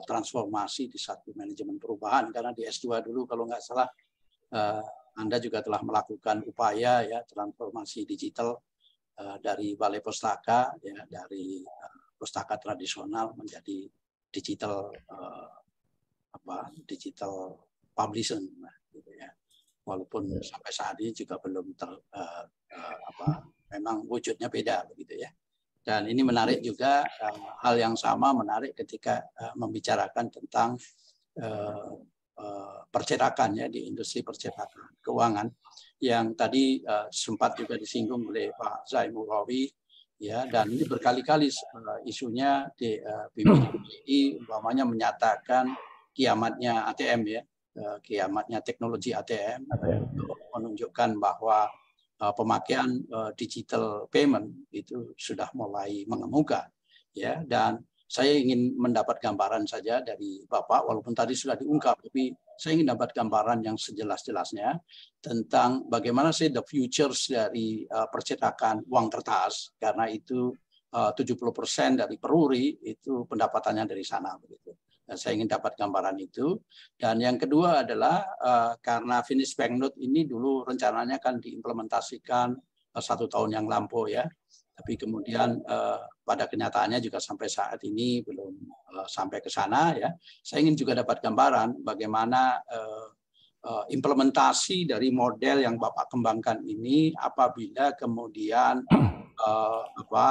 transformasi di satu manajemen perubahan, karena di S2 dulu kalau nggak salah Anda juga telah melakukan upaya ya transformasi digital dari balai pustaka ya, dari pustaka tradisional menjadi digital digital publishing gitu ya. Walaupun sampai saat ini juga belum memang wujudnya beda begitu ya. Dan ini menarik juga, hal yang sama menarik ketika membicarakan tentang percetakan ya, di industri percetakan keuangan yang tadi sempat juga disinggung oleh Pak Zaimul Rawi ya, dan ini berkali-kali isunya di BPI umpamanya menyatakan kiamatnya ATM ya, kiamatnya teknologi ATM. Menunjukkan bahwa pemakaian digital payment itu sudah mulai mengemuka ya, dan saya ingin mendapat gambaran saja dari Bapak, walaupun tadi sudah diungkap, tapi saya ingin dapat gambaran yang sejelas-jelasnya tentang bagaimana sih the futures dari percetakan uang kertas, karena itu 70% dari peruri itu pendapatannya dari sana begitu. Dan saya ingin dapat gambaran itu. Dan yang kedua adalah karena finish banknote ini dulu rencananya kan diimplementasikan 1 tahun yang lampau ya. Tapi kemudian pada kenyataannya juga sampai saat ini belum sampai ke sana ya. Saya ingin juga dapat gambaran bagaimana implementasi dari model yang Bapak kembangkan ini apabila kemudian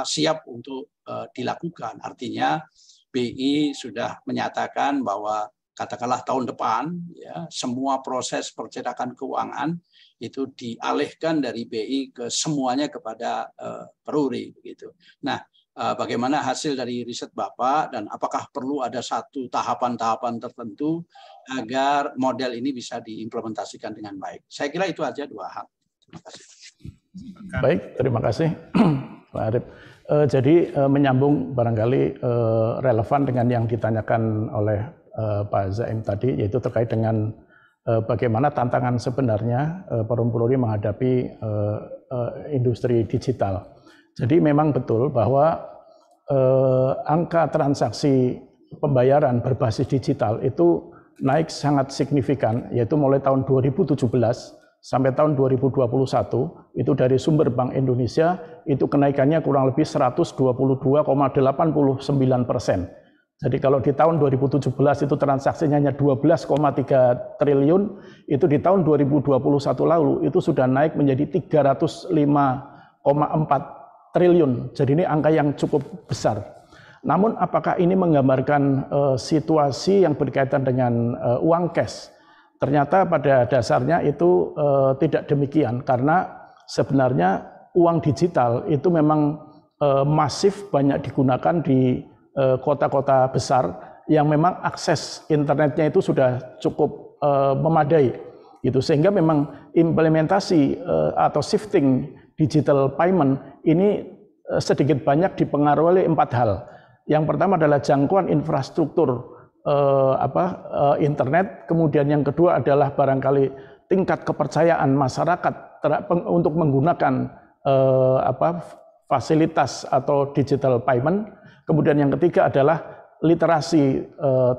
siap untuk dilakukan. Artinya BI sudah menyatakan bahwa katakanlah tahun depan ya, semua proses percetakan keuangan itu dialihkan dari BI ke semuanya kepada peruri begitu. Nah, bagaimana hasil dari riset Bapak dan apakah perlu ada satu tahapan-tahapan tertentu agar model ini bisa diimplementasikan dengan baik? Saya kira itu aja 2 hal. Terima kasih. Baik, terima kasih Pak Arif. Jadi menyambung barangkali relevan dengan yang ditanyakan oleh Pak Zaim tadi, yaitu terkait dengan bagaimana tantangan sebenarnya Perum Polri menghadapi industri digital. Jadi memang betul bahwa angka transaksi pembayaran berbasis digital itu naik sangat signifikan, yaitu mulai tahun 2017 sampai tahun 2021 itu dari sumber Bank Indonesia itu kenaikannya kurang lebih 122,89%. Jadi kalau di tahun 2017 itu transaksinya hanya 12,3 triliun, itu di tahun 2021 lalu itu sudah naik menjadi 305,4 triliun. Jadi ini angka yang cukup besar. Namun apakah ini menggambarkan situasi yang berkaitan dengan uang cash Ternyata pada dasarnya itu tidak demikian, karena sebenarnya uang digital itu memang masif banyak digunakan di kota-kota besar yang memang akses internetnya itu sudah cukup memadai, gitu. Sehingga memang implementasi atau shifting digital payment ini sedikit banyak dipengaruhi oleh 4 hal. Yang pertama adalah jangkauan infrastruktur internet, kemudian yang kedua adalah barangkali tingkat kepercayaan masyarakat untuk menggunakan fasilitas atau digital payment, kemudian yang ketiga adalah literasi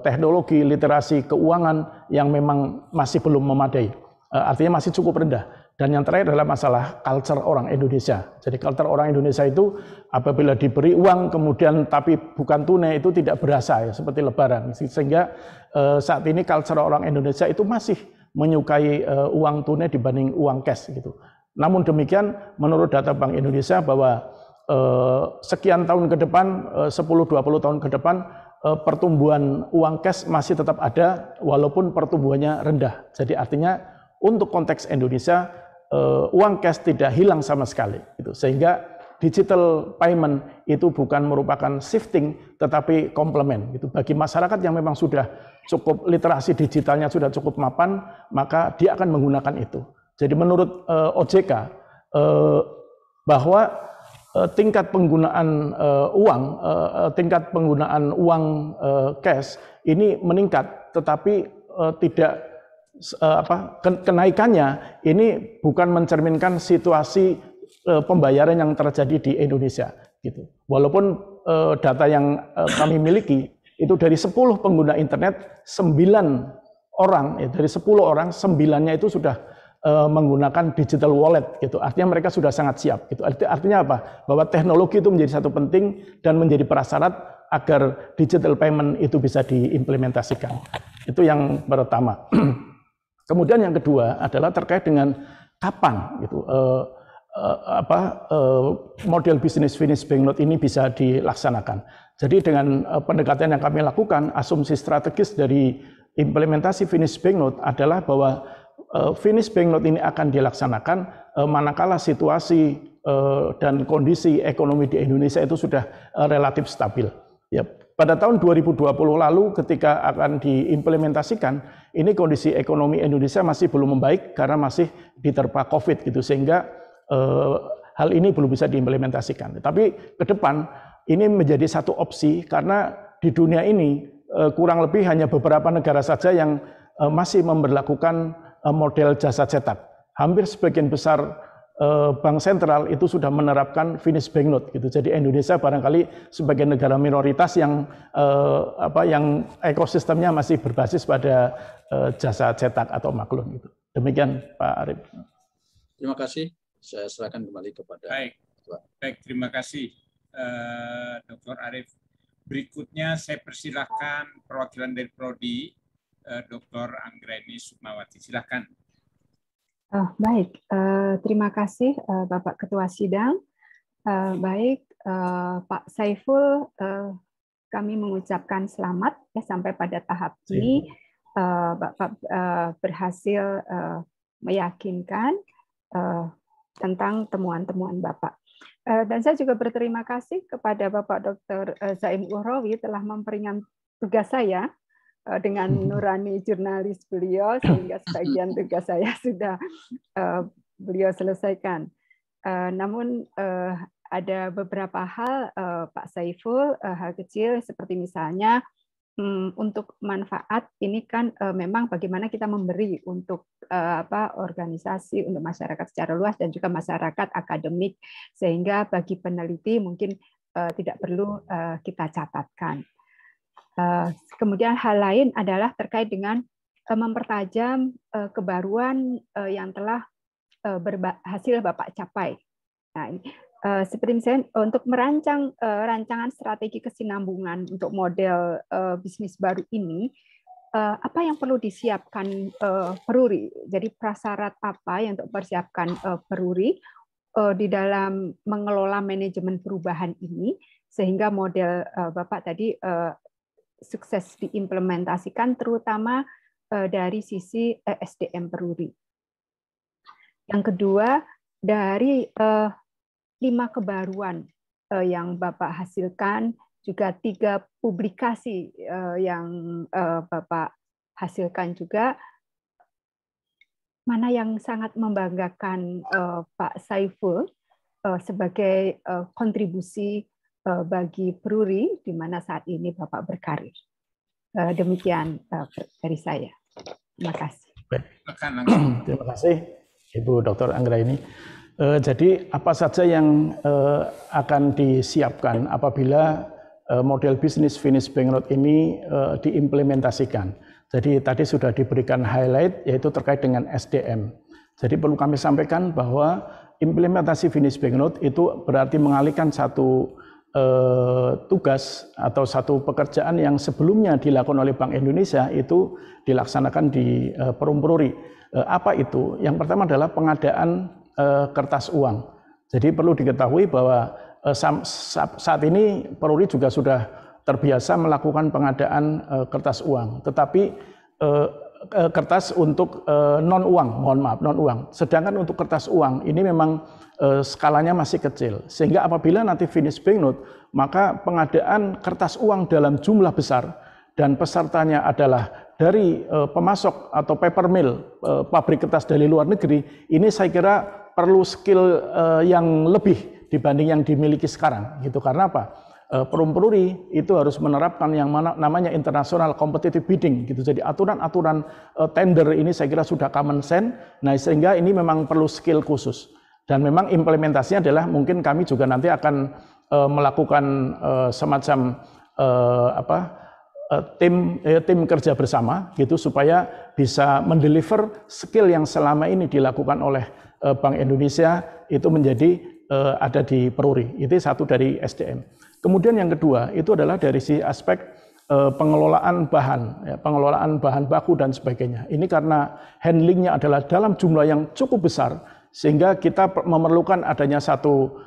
teknologi, literasi keuangan yang memang masih belum memadai, artinya masih cukup rendah. Dan yang terakhir adalah masalah culture orang Indonesia. Jadi culture orang Indonesia itu apabila diberi uang kemudian tapi bukan tunai itu tidak berasa, ya, seperti lebaran. Sehingga saat ini culture orang Indonesia itu masih menyukai uang tunai dibanding uang cash gitu. Namun demikian menurut data Bank Indonesia bahwa sekian tahun ke depan, 10-20 tahun ke depan, pertumbuhan uang cash masih tetap ada walaupun pertumbuhannya rendah. Jadi artinya untuk konteks Indonesia uang cash tidak hilang sama sekali, gitu. Sehingga digital payment itu bukan merupakan shifting tetapi komplement, gitu. Bagi masyarakat yang memang sudah cukup literasi digitalnya sudah cukup mapan, maka dia akan menggunakan itu. Jadi menurut OJK bahwa tingkat penggunaan uang cash ini meningkat, tetapi tidak kenaikannya ini bukan mencerminkan situasi pembayaran yang terjadi di Indonesia, gitu. Walaupun data yang kami miliki itu dari 10 pengguna internet 9 orang, dari 10 orang 9-nya itu sudah menggunakan digital wallet, gitu. Artinya mereka sudah sangat siap, gitu. Artinya apa? Bahwa teknologi itu menjadi satu penting dan menjadi prasyarat agar digital payment itu bisa diimplementasikan. Itu yang pertama. Kemudian yang kedua adalah terkait dengan kapan, gitu, model bisnis finish banknote ini bisa dilaksanakan. Jadi dengan pendekatan yang kami lakukan, asumsi strategis dari implementasi finish banknote adalah bahwa finish banknote ini akan dilaksanakan manakala situasi dan kondisi ekonomi di Indonesia itu sudah relatif stabil. Ya, pada tahun 2020 lalu ketika akan diimplementasikan, ini kondisi ekonomi Indonesia masih belum membaik karena masih diterpa COVID, gitu, sehingga hal ini belum bisa diimplementasikan. Tapi ke depan ini menjadi satu opsi karena di dunia ini kurang lebih hanya beberapa negara saja yang masih memberlakukan model jasa cetak. Hampir sebagian besar bank sentral itu sudah menerapkan finish banknote, gitu. Jadi Indonesia barangkali sebagai negara minoritas yang yang ekosistemnya masih berbasis pada jasa cetak atau maklum, gitu. Demikian Pak Arief. Terima kasih. Saya serahkan kembali kepada Baik, terima kasih Dr. Arief. Berikutnya saya persilahkan perwakilan dari Prodi, Dr. Anggreni Sukmawati. Silakan. Baik, terima kasih Bapak Ketua Sidang. Baik, Pak Saiful, kami mengucapkan selamat ya sampai pada tahap ini. Bapak berhasil meyakinkan tentang temuan-temuan Bapak. Dan saya juga berterima kasih kepada Bapak Dr. Zaim Uhrowi telah memperingan tugas saya dengan nurani jurnalis beliau, sehingga sebagian tugas saya sudah beliau selesaikan. Namun ada beberapa hal Pak Saiful, hal kecil seperti misalnya untuk manfaat ini kan memang bagaimana kita memberi untuk organisasi, untuk masyarakat secara luas dan juga masyarakat akademik, sehingga bagi peneliti mungkin tidak perlu kita catatkan. Kemudian hal lain adalah terkait dengan mempertajam kebaruan yang telah berhasil Bapak capai. Nah, seperti misalnya untuk merancang rancangan strategi kesinambungan untuk model bisnis baru ini, apa yang perlu disiapkan Peruri? Jadi prasyarat apa yang untuk persiapkan Peruri di dalam mengelola manajemen perubahan ini sehingga model Bapak tadi sukses diimplementasikan, terutama dari sisi SDM Peruri. Yang kedua, dari 5 kebaruan yang Bapak hasilkan, juga 3 publikasi yang Bapak hasilkan juga, mana yang sangat membanggakan Pak Saiful sebagai kontribusi bagi Peruri di mana saat ini Bapak berkarir. Demikian dari saya. Terima kasih. Terima kasih Ibu Dr. Anggraini. Jadi apa saja yang akan disiapkan apabila model bisnis finish bank note ini diimplementasikan? Jadi tadi sudah diberikan highlight yaitu terkait dengan SDM. Jadi perlu kami sampaikan bahwa implementasi finish bank note itu berarti mengalihkan satu tugas atau satu pekerjaan yang sebelumnya dilakukan oleh Bank Indonesia itu dilaksanakan di Perum Peruri. Apa itu? Yang pertama adalah pengadaan kertas uang. Jadi perlu diketahui bahwa saat ini Peruri juga sudah terbiasa melakukan pengadaan kertas uang, tetapi kertas untuk non uang, mohon maaf, non uang. Sedangkan untuk kertas uang ini memang skalanya masih kecil, sehingga apabila nanti finish bank note, maka pengadaan kertas uang dalam jumlah besar dan pesertanya adalah dari pemasok atau paper mill, pabrik kertas dari luar negeri, ini saya kira perlu skill yang lebih dibanding yang dimiliki sekarang, gitu. Karena apa? Perum Peruri itu harus menerapkan yang namanya international competitive bidding, gitu. Jadi aturan-aturan tender ini saya kira sudah common sense. Nah, sehingga ini memang perlu skill khusus. Dan memang implementasinya adalah mungkin kami juga nanti akan melakukan semacam tim kerja bersama, gitu, supaya bisa mendeliver skill yang selama ini dilakukan oleh Bank Indonesia itu menjadi ada di Peruri. Itu satu dari SDM. Kemudian yang kedua itu adalah dari si aspek pengelolaan bahan, ya, pengelolaan bahan baku dan sebagainya. Ini karena handlingnya adalah dalam jumlah yang cukup besar, sehingga kita memerlukan adanya satu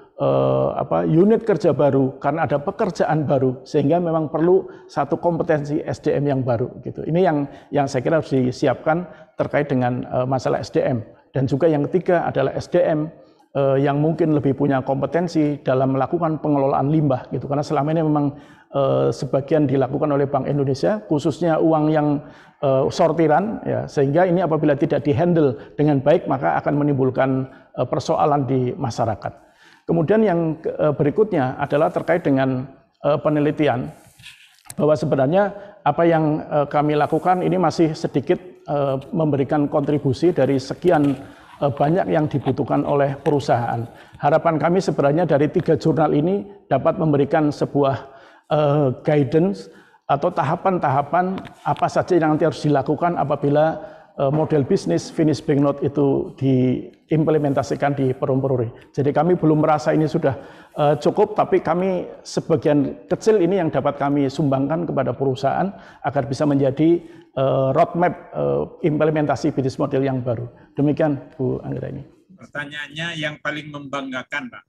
unit kerja baru karena ada pekerjaan baru, sehingga memang perlu satu kompetensi SDM yang baru, gitu. Ini yang saya kira harus disiapkan terkait dengan masalah SDM. Dan juga yang ketiga adalah SDM yang mungkin lebih punya kompetensi dalam melakukan pengelolaan limbah, gitu. Karena selama ini memang sebagian dilakukan oleh Bank Indonesia, khususnya uang yang sortiran, ya, sehingga ini apabila tidak dihandle dengan baik maka akan menimbulkan persoalan di masyarakat. Kemudian yang berikutnya adalah terkait dengan penelitian, bahwa sebenarnya apa yang kami lakukan ini masih sedikit memberikan kontribusi dari sekian banyak yang dibutuhkan oleh perusahaan. Harapan kami sebenarnya dari 3 jurnal ini dapat memberikan sebuah guidance atau tahapan-tahapan apa saja yang nanti harus dilakukan apabila model bisnis finish bank note itu diimplementasikan di Perum Peruri. Jadi kami belum merasa ini sudah cukup, tapi kami sebagian kecil ini yang dapat kami sumbangkan kepada perusahaan agar bisa menjadi roadmap implementasi bisnis model yang baru. Demikian Bu Anggraini. Pertanyaannya yang paling membanggakan, Pak.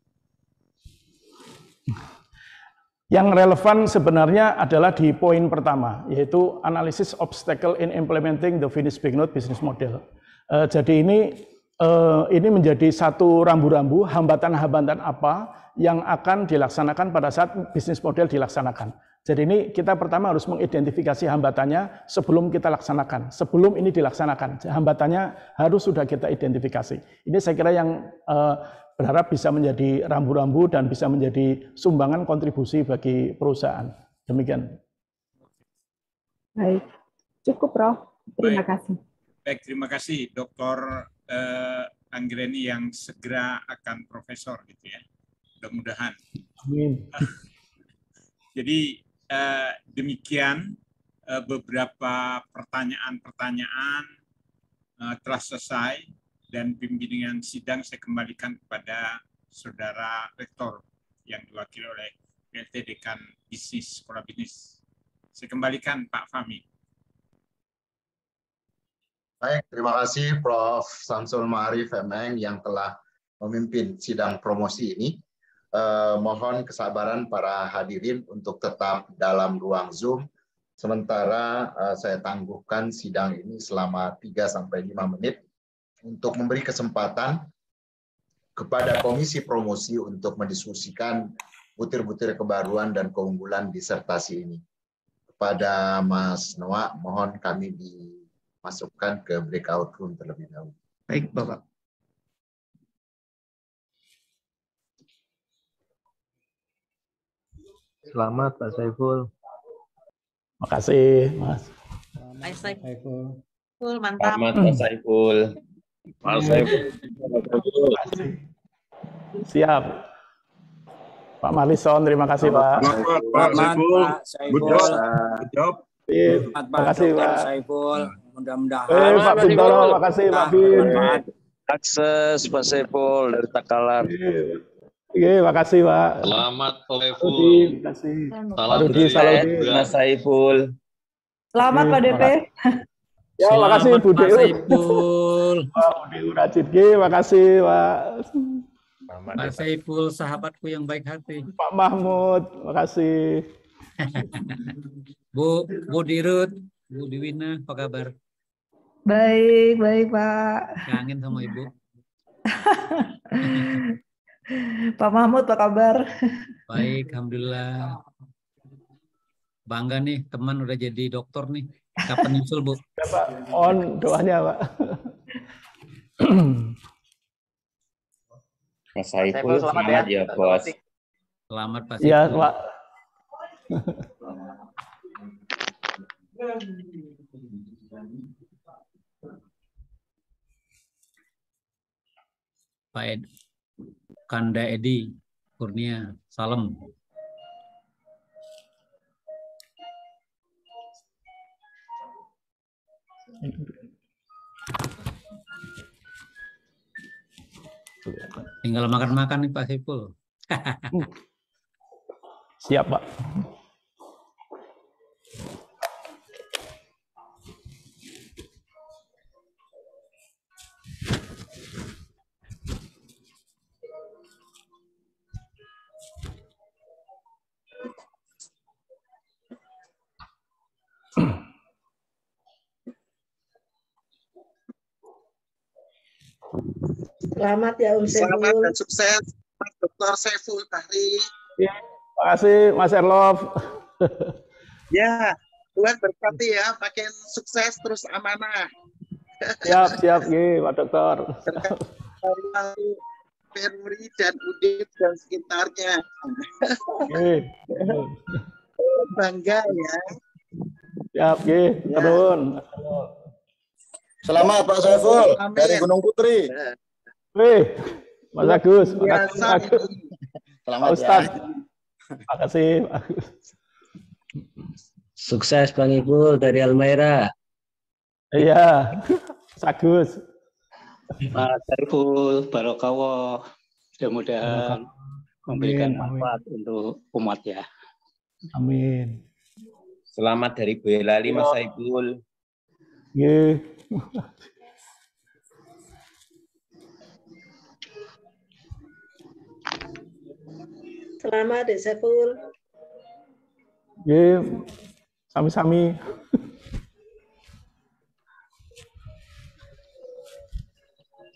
Yang relevan sebenarnya adalah di poin pertama, yaitu analisis obstacle in implementing the finish bank note business model. Jadi ini menjadi satu rambu-rambu hambatan-hambatan apa yang akan dilaksanakan pada saat bisnis model dilaksanakan. Jadi ini kita pertama harus mengidentifikasi hambatannya sebelum kita laksanakan. Sebelum ini dilaksanakan, hambatannya harus sudah kita identifikasi. Ini saya kira yang berharap bisa menjadi rambu-rambu dan bisa menjadi sumbangan kontribusi bagi perusahaan. Demikian. Baik, cukup Prof. Terima kasih. Baik, terima kasih Dr. Anggraini yang segera akan profesor, gitu ya. Mudah-mudahan. Amin. Jadi demikian beberapa pertanyaan-pertanyaan telah selesai. Dan bimbingan sidang saya kembalikan kepada Saudara Rektor yang diwakili oleh PLT Dekan Bisnis Sekolah Bisnis. Saya kembalikan Pak Fahmi. Baik, terima kasih Prof. Samsul Ma'arif MM yang telah memimpin sidang promosi ini. Mohon kesabaran para hadirin untuk tetap dalam ruang Zoom Sementara saya tangguhkan sidang ini selama 3-5 menit untuk memberi kesempatan kepada Komisi Promosi untuk mendiskusikan butir-butir kebaruan dan keunggulan disertasi ini. Kepada Mas Noah, mohon kami dimasukkan ke breakout room terlebih dahulu. Baik, Bapak. Selamat Pak Saiful. Makasih, Mas. Pak Saiful, Mantap. selamat Pak Saiful. Pak Saiful. Siap. Pak Marlison, terima kasih Pak. Selamat Pak Saiful. Good job. Good job. Terima kasih Pak. Saiful. Mudah-mudahan. Pak Bintoro, makasih Pak Bin. Akses Pak Saiful dari Takalar. Oke, makasih Pak. Selamat Pak Saiful. Terima kasih. Salam dari Mas Saiful. Selamat Pak DP. Ya, makasih Bu Dewi. Saiful. Pak Dewi Rajid, makasih Pak. Pak Saiful, sahabatku yang baik hati. Pak Mahmud, makasih. Bu Dirut, Bu Diwina, apa kabar? Baik, baik Pak. Kangen sama Ibu. Pak Mahmud, apa kabar? Baik, alhamdulillah. Bangga nih, teman udah jadi dokter nih. Kapan nyusul, Bu? Ya, Pak. On doanya, Pak. Mas Saiful, selamat ya, Bos. Selamat, Pak. Iya, Pak. Pak Kanda Edi Kurnia, salam. Tinggal makan-makan nih Pak Saiful. Siap Pak. Selamat ya Saiful. Selamat dan sukses Mas Dr. Saiful Bahri. Ya, terima kasih Mas Erlov. Ya, Tuhan berkati ya, makin sukses terus amanah. Siap, Pak Dokter. Peruri dan Udin dan sekitarnya. Bangga ya. Siap, turun. Selamat Pak Saiful dari Gunung Putri. Mas Agus. Selamat Ustaz. Terima kasih, Pak Agus. Sukses Bang Ibu dari Almaira. Iya, Mas Agus. Pak Saiful, Barokawoh, mudah-mudahan memberikan manfaat untuk umat ya. Amin. Selamat dari Boyolali Mas Saiful. Selamat Dek Saiful. Sami-sami.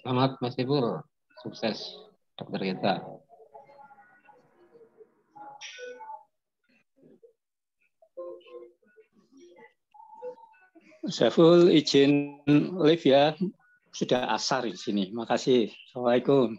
Selamat Mas Saiful, sukses dokter kita. Saiful izin live ya, sudah asar di sini. Makasih. Assalamualaikum.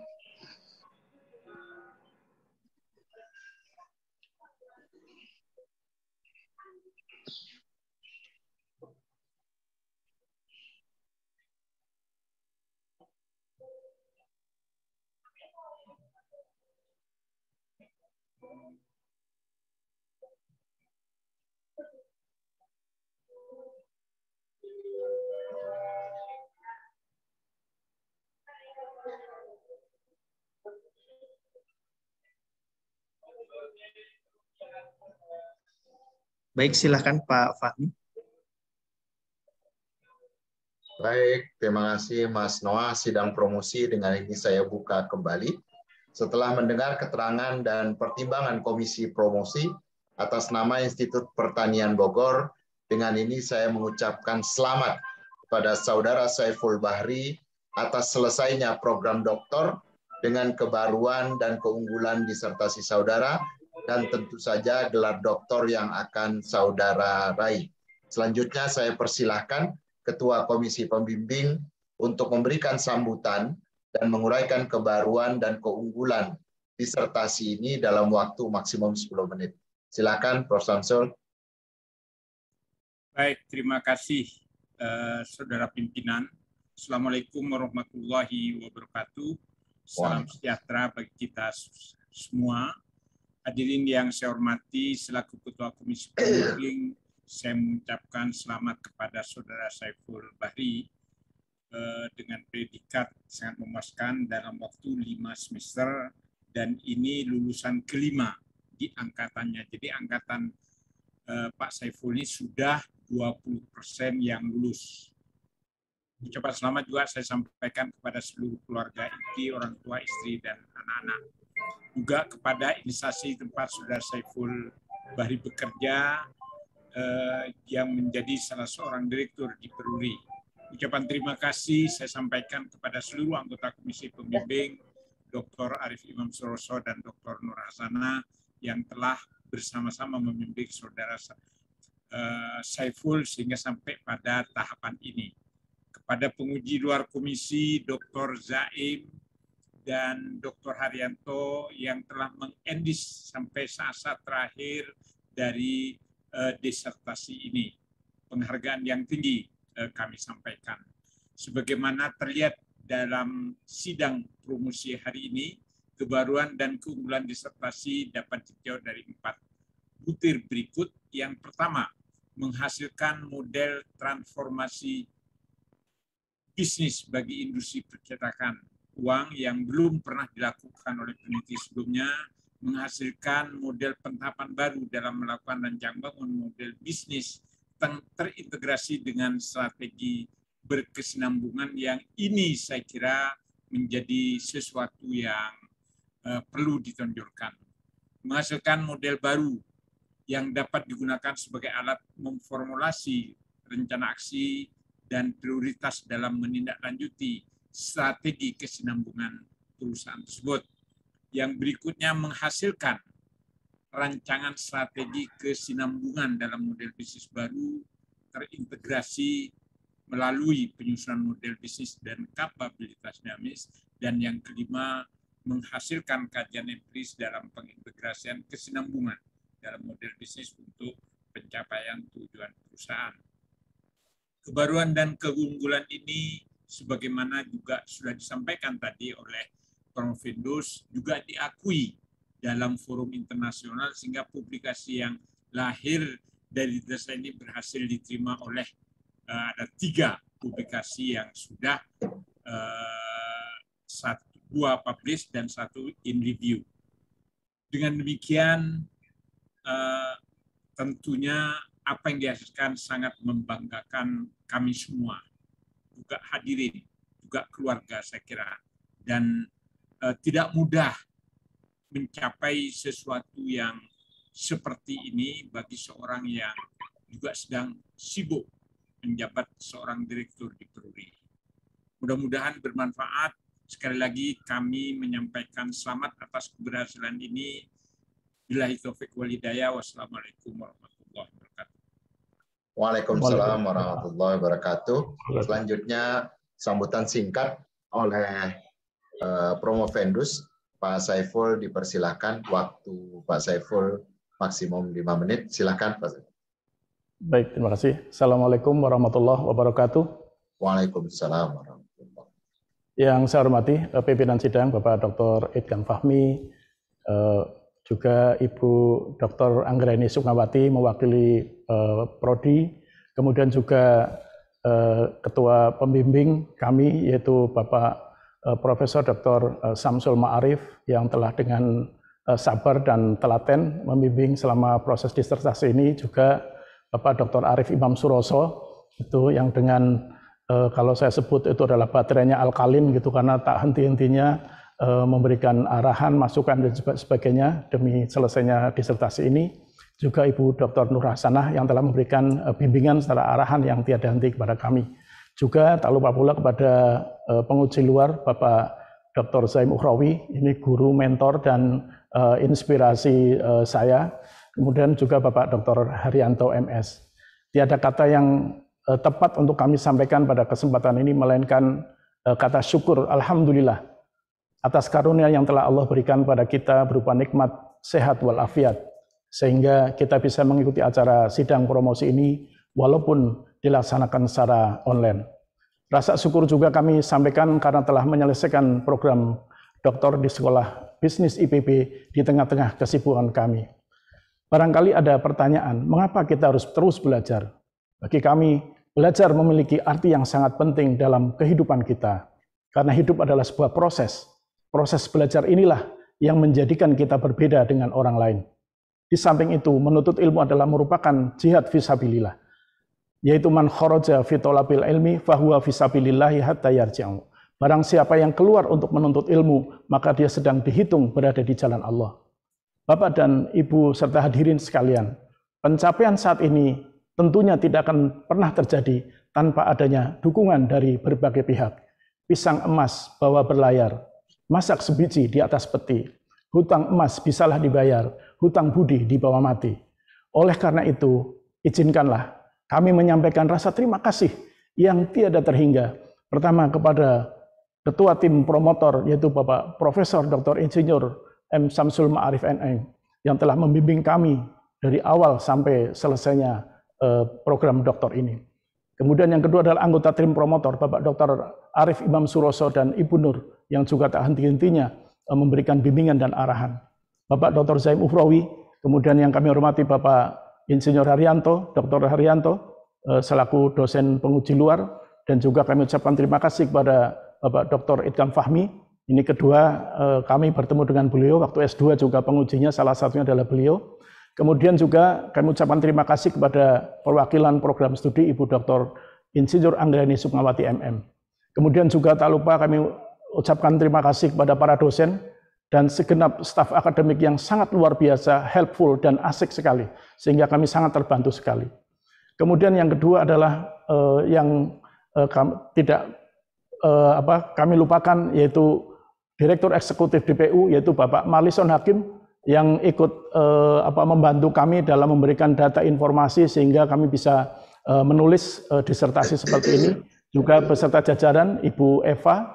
Baik, silakan Pak Fahmi. Baik, terima kasih Mas Noah. Sidang promosi dengan ini saya buka kembali. Setelah mendengar keterangan dan pertimbangan Komisi Promosi atas nama Institut Pertanian Bogor Dengan ini saya mengucapkan selamat kepada Saudara Saiful Bahri atas selesainya program doktor dengan kebaruan dan keunggulan disertasi saudara, dan tentu saja gelar doktor yang akan saudara raih. Selanjutnya saya persilahkan Ketua Komisi Pembimbing untuk memberikan sambutan dan menguraikan kebaruan dan keunggulan disertasi ini dalam waktu maksimum 10 menit. Silakan Prof. Samsul. Baik, terima kasih Saudara Pimpinan. Assalamualaikum warahmatullahi wabarakatuh. Salam sejahtera bagi kita semua. Hadirin yang saya hormati, selaku Ketua Komisi Pembimbing, saya mengucapkan selamat kepada Saudara Saiful Bahri dengan predikat sangat memuaskan dalam waktu 5 semester, dan ini lulusan kelima di angkatannya. Jadi angkatan Pak Saiful ini sudah 20% yang lulus. Ucapan selamat juga saya sampaikan kepada seluruh keluarga inti, orang tua, istri, dan anak-anak. Juga kepada instansi tempat Saudara Saiful Bahri bekerja, yang menjadi salah seorang direktur di Peruri. Ucapan terima kasih saya sampaikan kepada seluruh anggota Komisi Pembimbing, Dr. Arif Imam Suroso dan Dr. Nur Hasanah yang telah bersama-sama membimbing Saudara Saiful sehingga sampai pada tahapan ini. Kepada penguji luar komisi, Dr. Zaim dan Dr. Haryanto yang telah mengendis sampai saat-saat terakhir dari disertasi ini. Penghargaan yang tinggi kami sampaikan. Sebagaimana terlihat dalam sidang promosi hari ini, kebaruan dan keunggulan disertasi dapat ditinjau dari 4 butir berikut. Yang pertama, menghasilkan model transformasi bisnis bagi industri percetakan uang yang belum pernah dilakukan oleh peneliti sebelumnya, menghasilkan model penetapan baru dalam melakukan rancang bangun model bisnis terintegrasi dengan strategi berkesinambungan, yang ini saya kira menjadi sesuatu yang perlu ditonjolkan. Menghasilkan model baru yang dapat digunakan sebagai alat memformulasi rencana aksi dan prioritas dalam menindaklanjuti strategi kesinambungan perusahaan tersebut. Yang berikutnya, menghasilkan rancangan strategi kesinambungan dalam model bisnis baru terintegrasi melalui penyusunan model bisnis dan kapabilitas dinamis. Dan yang kelima, menghasilkan kajian empiris dalam pengintegrasian kesinambungan dalam model bisnis untuk pencapaian tujuan perusahaan. Kebaruan dan keunggulan ini sebagaimana juga sudah disampaikan tadi oleh Prof. Findus juga diakui dalam forum internasional, sehingga publikasi yang lahir dari desain ini berhasil diterima oleh ada 3 publikasi yang sudah 2 publish dan 1 in review. Dengan demikian tentunya apa yang dihasilkan sangat membanggakan kami semua, juga hadirin, juga keluarga saya kira, dan tidak mudah mencapai sesuatu yang seperti ini bagi seorang yang juga sedang sibuk menjabat seorang direktur di Peruri. Mudah-mudahan bermanfaat. Sekali lagi kami menyampaikan selamat atas keberhasilan ini. Billahi taufiq wal hidayah. Wassalamualaikum warahmatullahi wabarakatuh. Waalaikumsalam warahmatullahi wabarakatuh. Selanjutnya sambutan singkat oleh Promo Vendus. Pak Saiful dipersilakan, waktu Pak Saiful maksimum 5 menit. Silakan Pak Saiful. Baik, terima kasih. Assalamualaikum warahmatullahi wabarakatuh. Waalaikumsalam warahmatullahi wabarakatuh. Yang saya hormati pimpinan sidang Bapak Dr. Idkan Fahmi, juga Ibu Dr. Anggraini Sukmawati mewakili Prodi, kemudian juga Ketua Pembimbing kami yaitu Bapak Profesor Dr. Samsul Ma'arif yang telah dengan sabar dan telaten membimbing selama proses disertasi ini, juga Bapak Dr. Arif Imam Suroso itu yang dengan kalau saya sebut itu adalah baterainya alkalin gitu, karena tak henti-hentinya memberikan arahan, masukan dan sebagainya demi selesainya disertasi ini. Juga Ibu Dr. Nur Hasanah yang telah memberikan bimbingan secara arahan yang tiada henti kepada kami. Juga tak lupa pula kepada penguji luar Bapak Dr. Zaim Ukhrawi, ini guru, mentor dan inspirasi saya. Kemudian juga Bapak Dr. Haryanto MS. Tiada kata yang tepat untuk kami sampaikan pada kesempatan ini melainkan kata syukur, alhamdulillah atas karunia yang telah Allah berikan pada kita berupa nikmat sehat walafiat, sehingga kita bisa mengikuti acara sidang promosi ini walaupun dilaksanakan secara online. Rasa syukur juga kami sampaikan karena telah menyelesaikan program doktor di Sekolah Bisnis IPB di tengah-tengah kesibukan kami. Barangkali ada pertanyaan, mengapa kita harus terus belajar? Bagi kami, belajar memiliki arti yang sangat penting dalam kehidupan kita. Karena hidup adalah sebuah proses. Proses belajar inilah yang menjadikan kita berbeda dengan orang lain. Di samping itu, menuntut ilmu adalah merupakan jihad fisabilillah, yaitu man kharaja fi talabil ilmi fahuwa fisabilillahi hatta yarji'u. Barang siapa yang keluar untuk menuntut ilmu, maka dia sedang dihitung berada di jalan Allah. Bapak dan Ibu serta hadirin sekalian, pencapaian saat ini tentunya tidak akan pernah terjadi tanpa adanya dukungan dari berbagai pihak. Pisang emas bawa berlayar, masak sebiji di atas peti, hutang emas bisalah dibayar, hutang budi dibawa mati. Oleh karena itu, izinkanlah kami menyampaikan rasa terima kasih yang tiada terhingga. Pertama kepada Ketua Tim Promotor, yaitu Bapak Profesor Dr. Insinyur M. Samsul Ma'arif NM, yang telah membimbing kami dari awal sampai selesainya program doktor ini. Kemudian yang kedua adalah anggota tim promotor, Bapak Dr. Arif Imam Suroso dan Ibu Nur, yang juga tak henti-hentinya memberikan bimbingan dan arahan. Bapak Dr. Zaim Ukhrawi, kemudian yang kami hormati Bapak Insinyur Haryanto, Dr. Haryanto, selaku dosen penguji luar, dan juga kami ucapkan terima kasih kepada Bapak Dr. Idham Fahmi. Ini kedua kami bertemu dengan beliau, waktu S2 juga pengujinya salah satunya adalah beliau. Kemudian juga kami ucapkan terima kasih kepada perwakilan program studi Ibu Dr. Insinyur Anggreni Sukmawati MM. Kemudian juga tak lupa kami ucapkan terima kasih kepada para dosen dan segenap staf akademik yang sangat luar biasa, helpful dan asik sekali, sehingga kami sangat terbantu sekali. Kemudian yang kedua adalah kami lupakan, yaitu Direktur Eksekutif DPU, yaitu Bapak Marlison Hakim, yang ikut membantu kami dalam memberikan data informasi sehingga kami bisa menulis disertasi seperti ini, juga beserta jajaran Ibu Eva,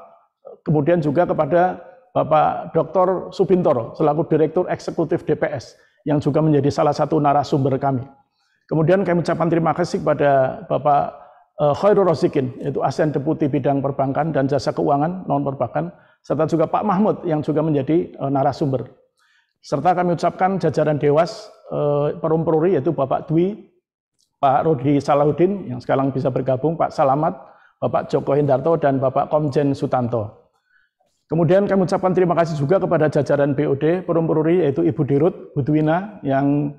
kemudian juga kepada Bapak Dr. Subintoro selaku Direktur Eksekutif DPS yang juga menjadi salah satu narasumber kami. Kemudian kami ucapkan terima kasih kepada Bapak Khairul Rozikin, yaitu Asisten Deputi Bidang Perbankan dan Jasa Keuangan non perbankan, serta juga Pak Mahmud yang juga menjadi narasumber. Serta kami ucapkan jajaran Dewas Perum Peruri, yaitu Bapak Dwi, Pak Rudi Salahuddin yang sekarang bisa bergabung, Pak Salamat, Bapak Joko Hendarto, dan Bapak Komjen Sutanto. Kemudian kami ucapkan terima kasih juga kepada jajaran BOD Perum Peruri, yaitu Ibu Dirut Budwina yang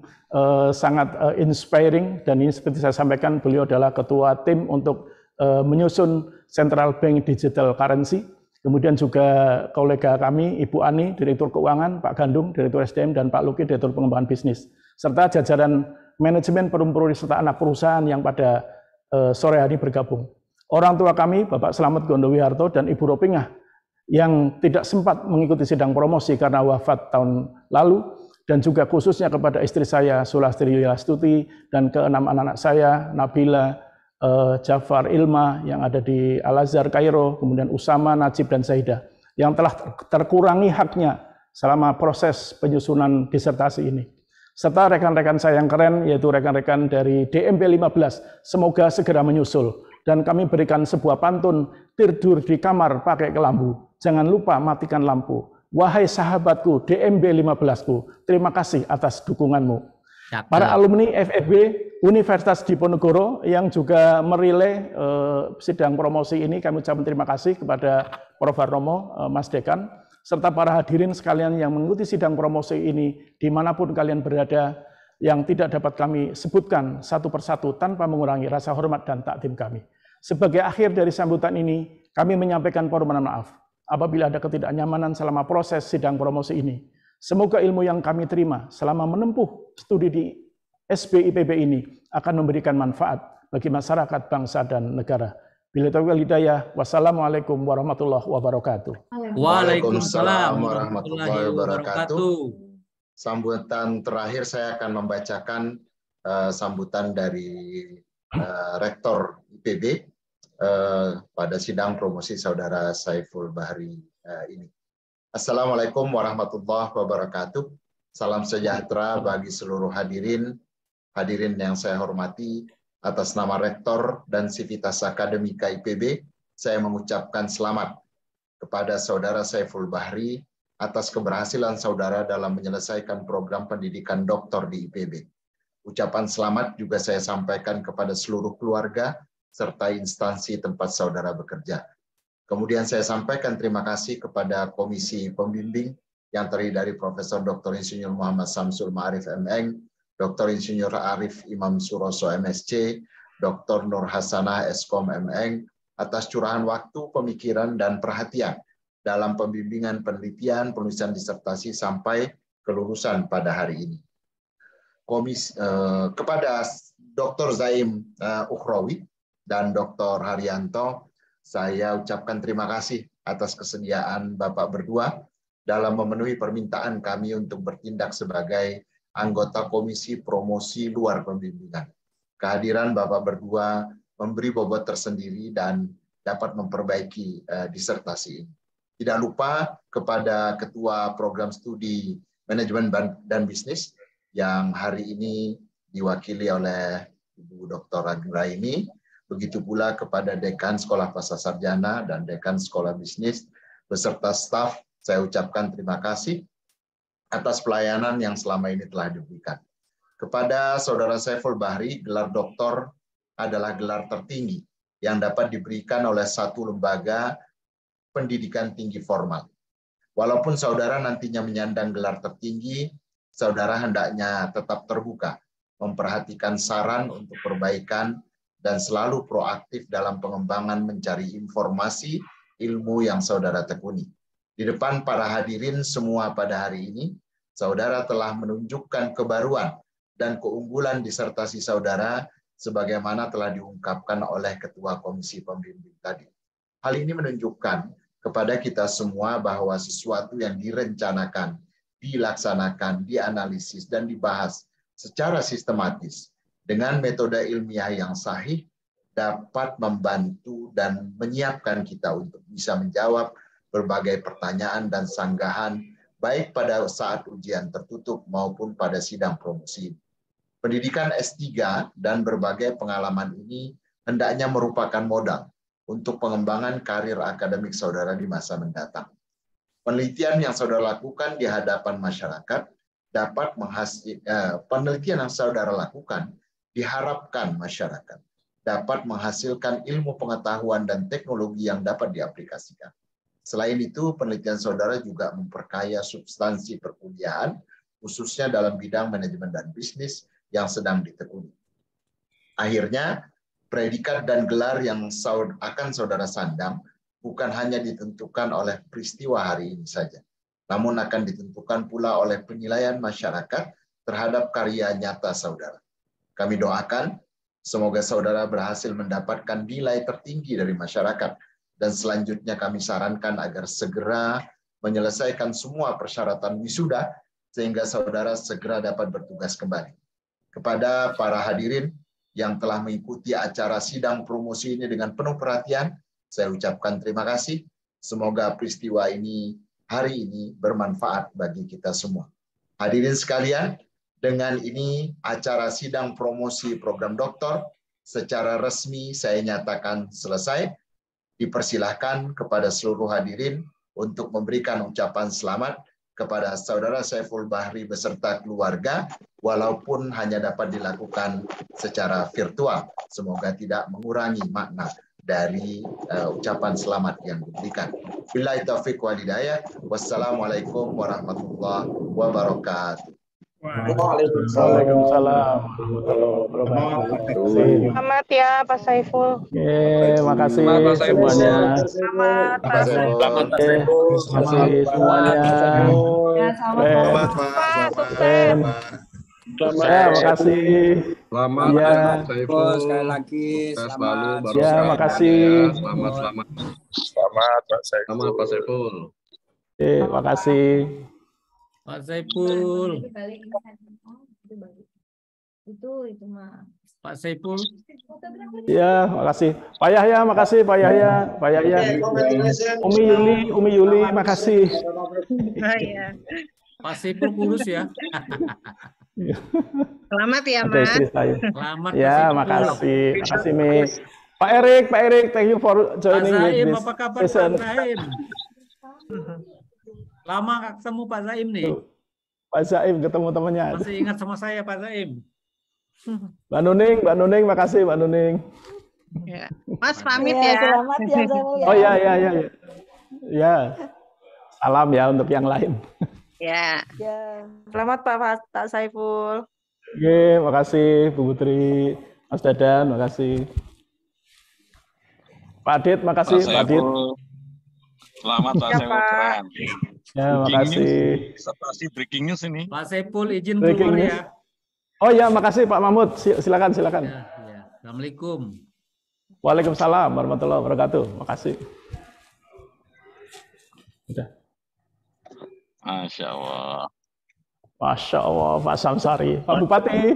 sangat inspiring, dan ini seperti saya sampaikan, beliau adalah ketua tim untuk menyusun Central Bank Digital Currency. Kemudian juga kolega kami, Ibu Ani, Direktur Keuangan, Pak Gandung, Direktur SDM, dan Pak Luki, Direktur Pengembangan Bisnis. Serta jajaran manajemen Perum Peruri serta anak perusahaan yang pada sore hari bergabung. Orang tua kami, Bapak Slamet Gondowiharto dan Ibu Ropingah, yang tidak sempat mengikuti sidang promosi karena wafat tahun lalu, dan juga khususnya kepada istri saya, Sulastri Yuliastuti, dan keenam anak-anak saya, Nabila, Jafar, Ilma yang ada di Al-Azhar, Kairo, kemudian Usama, Najib, dan Zaidah yang telah terkurangi haknya selama proses penyusunan disertasi ini. Serta rekan-rekan saya yang keren, yaitu rekan-rekan dari DMP 15, semoga segera menyusul. Dan kami berikan sebuah pantun, tidur di kamar pakai kelambu, jangan lupa matikan lampu. Wahai sahabatku, DMB 15ku, terima kasih atas dukunganmu. Para alumni FEB Universitas Diponegoro yang juga merilai sidang promosi ini, kami ucapkan terima kasih kepada Prof. Romo, Mas Dekan, serta para hadirin sekalian yang mengikuti sidang promosi ini dimanapun kalian berada, yang tidak dapat kami sebutkan satu persatu tanpa mengurangi rasa hormat dan takdim kami. Sebagai akhir dari sambutan ini, kami menyampaikan permohonan maaf. apabila ada ketidaknyamanan selama proses sidang promosi ini. Semoga ilmu yang kami terima selama menempuh studi di SBIPB ini akan memberikan manfaat bagi masyarakat, bangsa, dan negara. Bila taufiq wal hidayah, wassalamualaikum warahmatullahi wabarakatuh. Waalaikumsalam warahmatullahi wabarakatuh. Sambutan terakhir saya akan membacakan sambutan dari Rektor IPB pada sidang promosi Saudara Saiful Bahri ini. Assalamualaikum warahmatullahi wabarakatuh. Salam sejahtera bagi seluruh hadirin yang saya hormati. Atas nama Rektor dan Sivitas Akademika IPB, saya mengucapkan selamat kepada Saudara Saiful Bahri atas keberhasilan saudara dalam menyelesaikan program pendidikan doktor di IPB. Ucapan selamat juga saya sampaikan kepada seluruh keluarga serta instansi tempat saudara bekerja. Kemudian saya sampaikan terima kasih kepada Komisi Pembimbing yang terdiri dari Profesor Dr. Insinyur Muhammad Samsul Ma'arif M.Eng, Dr. Insinyur Arif Imam Suroso MSc, Dr. Nur Hasanah Eskom M.Eng, atas curahan waktu, pemikiran, dan perhatian dalam pembimbingan penelitian, penulisan disertasi sampai kelulusan pada hari ini. Kepada Dr. Zaim Ukhrawi dan Dr. Haryanto, saya ucapkan terima kasih atas kesediaan Bapak berdua dalam memenuhi permintaan kami untuk bertindak sebagai anggota Komisi Promosi Luar Pembimbingan. Kehadiran Bapak berdua memberi bobot tersendiri dan dapat memperbaiki disertasi ini. Tidak lupa kepada Ketua Program Studi Manajemen dan Bisnis yang hari ini diwakili oleh Ibu Dr. Anggraini, begitu pula kepada Dekan Sekolah Pasca Sarjana dan Dekan Sekolah Bisnis beserta staf, saya ucapkan terima kasih atas pelayanan yang selama ini telah diberikan. Kepada Saudara Saiful Bahri, gelar doktor adalah gelar tertinggi yang dapat diberikan oleh satu lembaga pendidikan tinggi formal. Walaupun saudara nantinya menyandang gelar tertinggi, saudara hendaknya tetap terbuka, memperhatikan saran untuk perbaikan, dan selalu proaktif dalam pengembangan mencari informasi, ilmu yang saudara tekuni. Di depan para hadirin semua pada hari ini, saudara telah menunjukkan kebaruan dan keunggulan disertasi saudara sebagaimana telah diungkapkan oleh Ketua Komisi Pembimbing tadi. Hal ini menunjukkan kepada kita semua bahwa sesuatu yang direncanakan, dilaksanakan, dianalisis, dan dibahas secara sistematis dengan metode ilmiah yang sahih dapat membantu dan menyiapkan kita untuk bisa menjawab berbagai pertanyaan dan sanggahan baik pada saat ujian tertutup maupun pada sidang promosi. Pendidikan S3 dan berbagai pengalaman ini hendaknya merupakan modal untuk pengembangan karir akademik saudara di masa mendatang. Penelitian yang saudara lakukan di hadapan masyarakat dapat penelitian yang saudara lakukan diharapkan masyarakat dapat menghasilkan ilmu pengetahuan dan teknologi yang dapat diaplikasikan. Selain itu, penelitian saudara juga memperkaya substansi perkuliahan, khususnya dalam bidang manajemen dan bisnis yang sedang ditekuni. Akhirnya, predikat dan gelar yang akan saudara sandang bukan hanya ditentukan oleh peristiwa hari ini saja, namun akan ditentukan pula oleh penilaian masyarakat terhadap karya nyata saudara. Kami doakan, semoga saudara berhasil mendapatkan nilai tertinggi dari masyarakat, dan selanjutnya kami sarankan agar segera menyelesaikan semua persyaratan wisuda sehingga saudara segera dapat bertugas kembali. Kepada para hadirin yang telah mengikuti acara sidang promosi ini dengan penuh perhatian, saya ucapkan terima kasih. Semoga peristiwa ini hari ini bermanfaat bagi kita semua. Hadirin sekalian, dengan ini acara sidang promosi program doktor secara resmi saya nyatakan selesai. Dipersilahkan kepada seluruh hadirin untuk memberikan ucapan selamat kepada Saudara Saiful Bahri beserta keluarga, walaupun hanya dapat dilakukan secara virtual. Semoga tidak mengurangi makna dari ucapan selamat yang diberikan. Billahi taufiq wal hidayah. Wassalamualaikum warahmatullahi wabarakatuh. Waalaikumsalam warahmatullahi wabarakatuh. Selamat ya Pak Saiful. Makasih semuanya. Selamat Pak Saiful. Makasih semuanya. Selamat Pak. Sukses. Makasih. Selamat ya. Pak Saiful. Sekali lagi selamat. Ya, makasih. Selamat. Selamat Pak Saiful. Selamat Pak Saiful. Makasih. Pak Saiful. Itu mah. Pak Saiful. Ya, makasih. Pak Yahya, makasih Pak Yahya. Pak Yahya. Umi Yuli, makasih. Pak Saiful kurus ya. Selamat ya, Mas. Selamat. Ya, makasih. Makasih, Mi. Pak Erik, thank you for joining Pak Zaim, with this apa kabar session. Pak Zaim? Lama nggak ketemu Pak Zaim nih. Pak Zaim ketemu temannya. Masih ingat sama saya Pak Zaim? Mbak Nuning, makasih Mbak Nuning. Ya. Mas pamit ya. Selamat ya. Oh ya. Ya. Salam ya untuk yang lain. Ya. Selamat Pak Saiful. Oke, makasih Bu Putri, Mas Dadan, makasih. Pak Adit, makasih Pak Adit. Selamat Pak Saiful. Ya, makasih. Sertasi breaking news ini. Pak Saiful izin Breaking keluar news. ya. Oh ya, makasih Pak Mahmud. Silakan. Ya. Assalamualaikum. Waalaikumsalam warahmatullahi wabarakatuh. Makasih. Udah. Masya Allah. Masya Allah, Pak Samsari. Pak Bupati.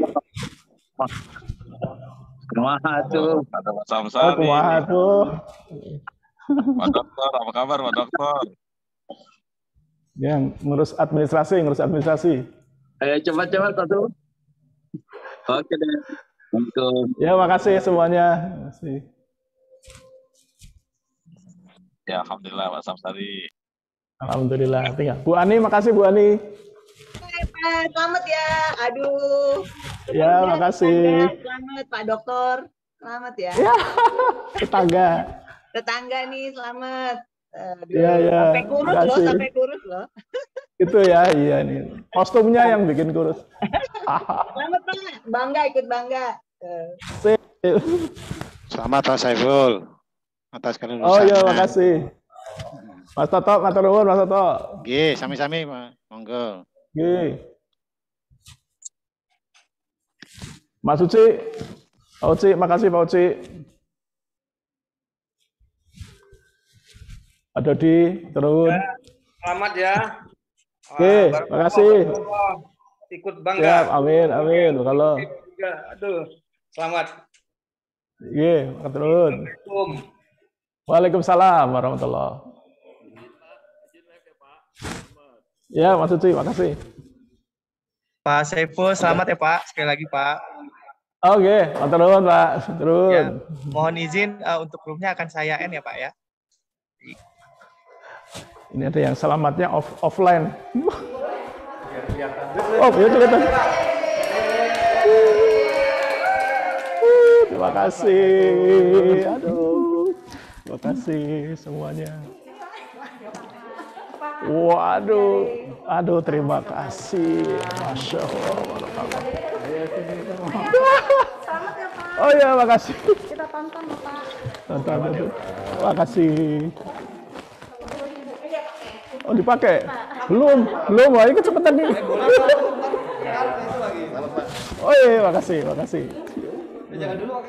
Kumaha tuh? Ada Pak Samsari. Kumaha tuh. Pak Dokter, apa kabar Pak Dokter? Yang ngurus administrasi. Ayo cepat satu. Oke deh. Untuk Ya, makasih semuanya. Makasih. Ya, alhamdulillah Pak Samsari. Alhamdulillah. Tinggal. Bu Ani, makasih Bu Ani. Pak, selamat ya. Aduh. Ya, makasih. Selamat Pak Dokter. Selamat ya. Ya. Tetangga nih, selamat. Aduh, Ya. Sampai kurus Makasih. loh, sampai kurus loh. Itu ya, iya nih. Kostumnya yang bikin kurus. Selamat Pak, bangga ikut bangga. Selamat Pak Saiful atas kelulusannya. Oh iya, makasih. Mas Toto, matur nuwun Mas Toto. Nggih, sami-sami Pak. Monggo. Nggih. Mas Uci. Pak Uci, makasih Pak Uci. Pak Dodi, turun. Selamat ya. Oke, makasih. Ikut bangga. Siap, amin. Kalau Aduh, selamat. Iya, turun. Waalaikumsalam warahmatullahi. Ya, Mas Uci, makasih. Pak Saiful, selamat ya Pak. Sekali lagi Pak. Oke, matur nuwun Pak. Turun. Ya, mohon izin untuk grupnya akan saya end ya Pak ya. Ini ada yang selamatnya offline. Oh, ya kelihatan. Terima kasih. Aduh. Terima kasih semuanya. Waduh, terima kasih. Masya Allah. Oh ya, makasih. Kita tonton Bapak. Tonton. Makasih. Oh, dipakai? Belum. Wah, ini kecepatan nih. Oh iya, makasih. Jangan dulu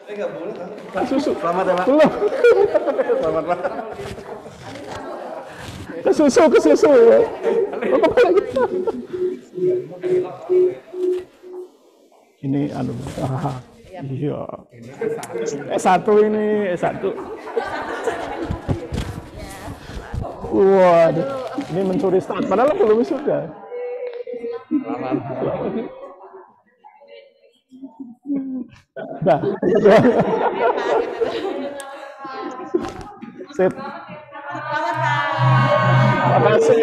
Enggak boleh kan? Susu. Selamat ya Pak. Belum. Selamat Pak. Ke susu. Ini iya. S1 ini, S1. Waduh, ini mencuri start. Padahal belum sudah. Nah, sip. Makasih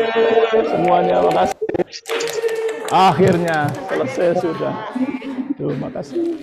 semuanya, makasih. Akhirnya selesai sudah. Terima kasih.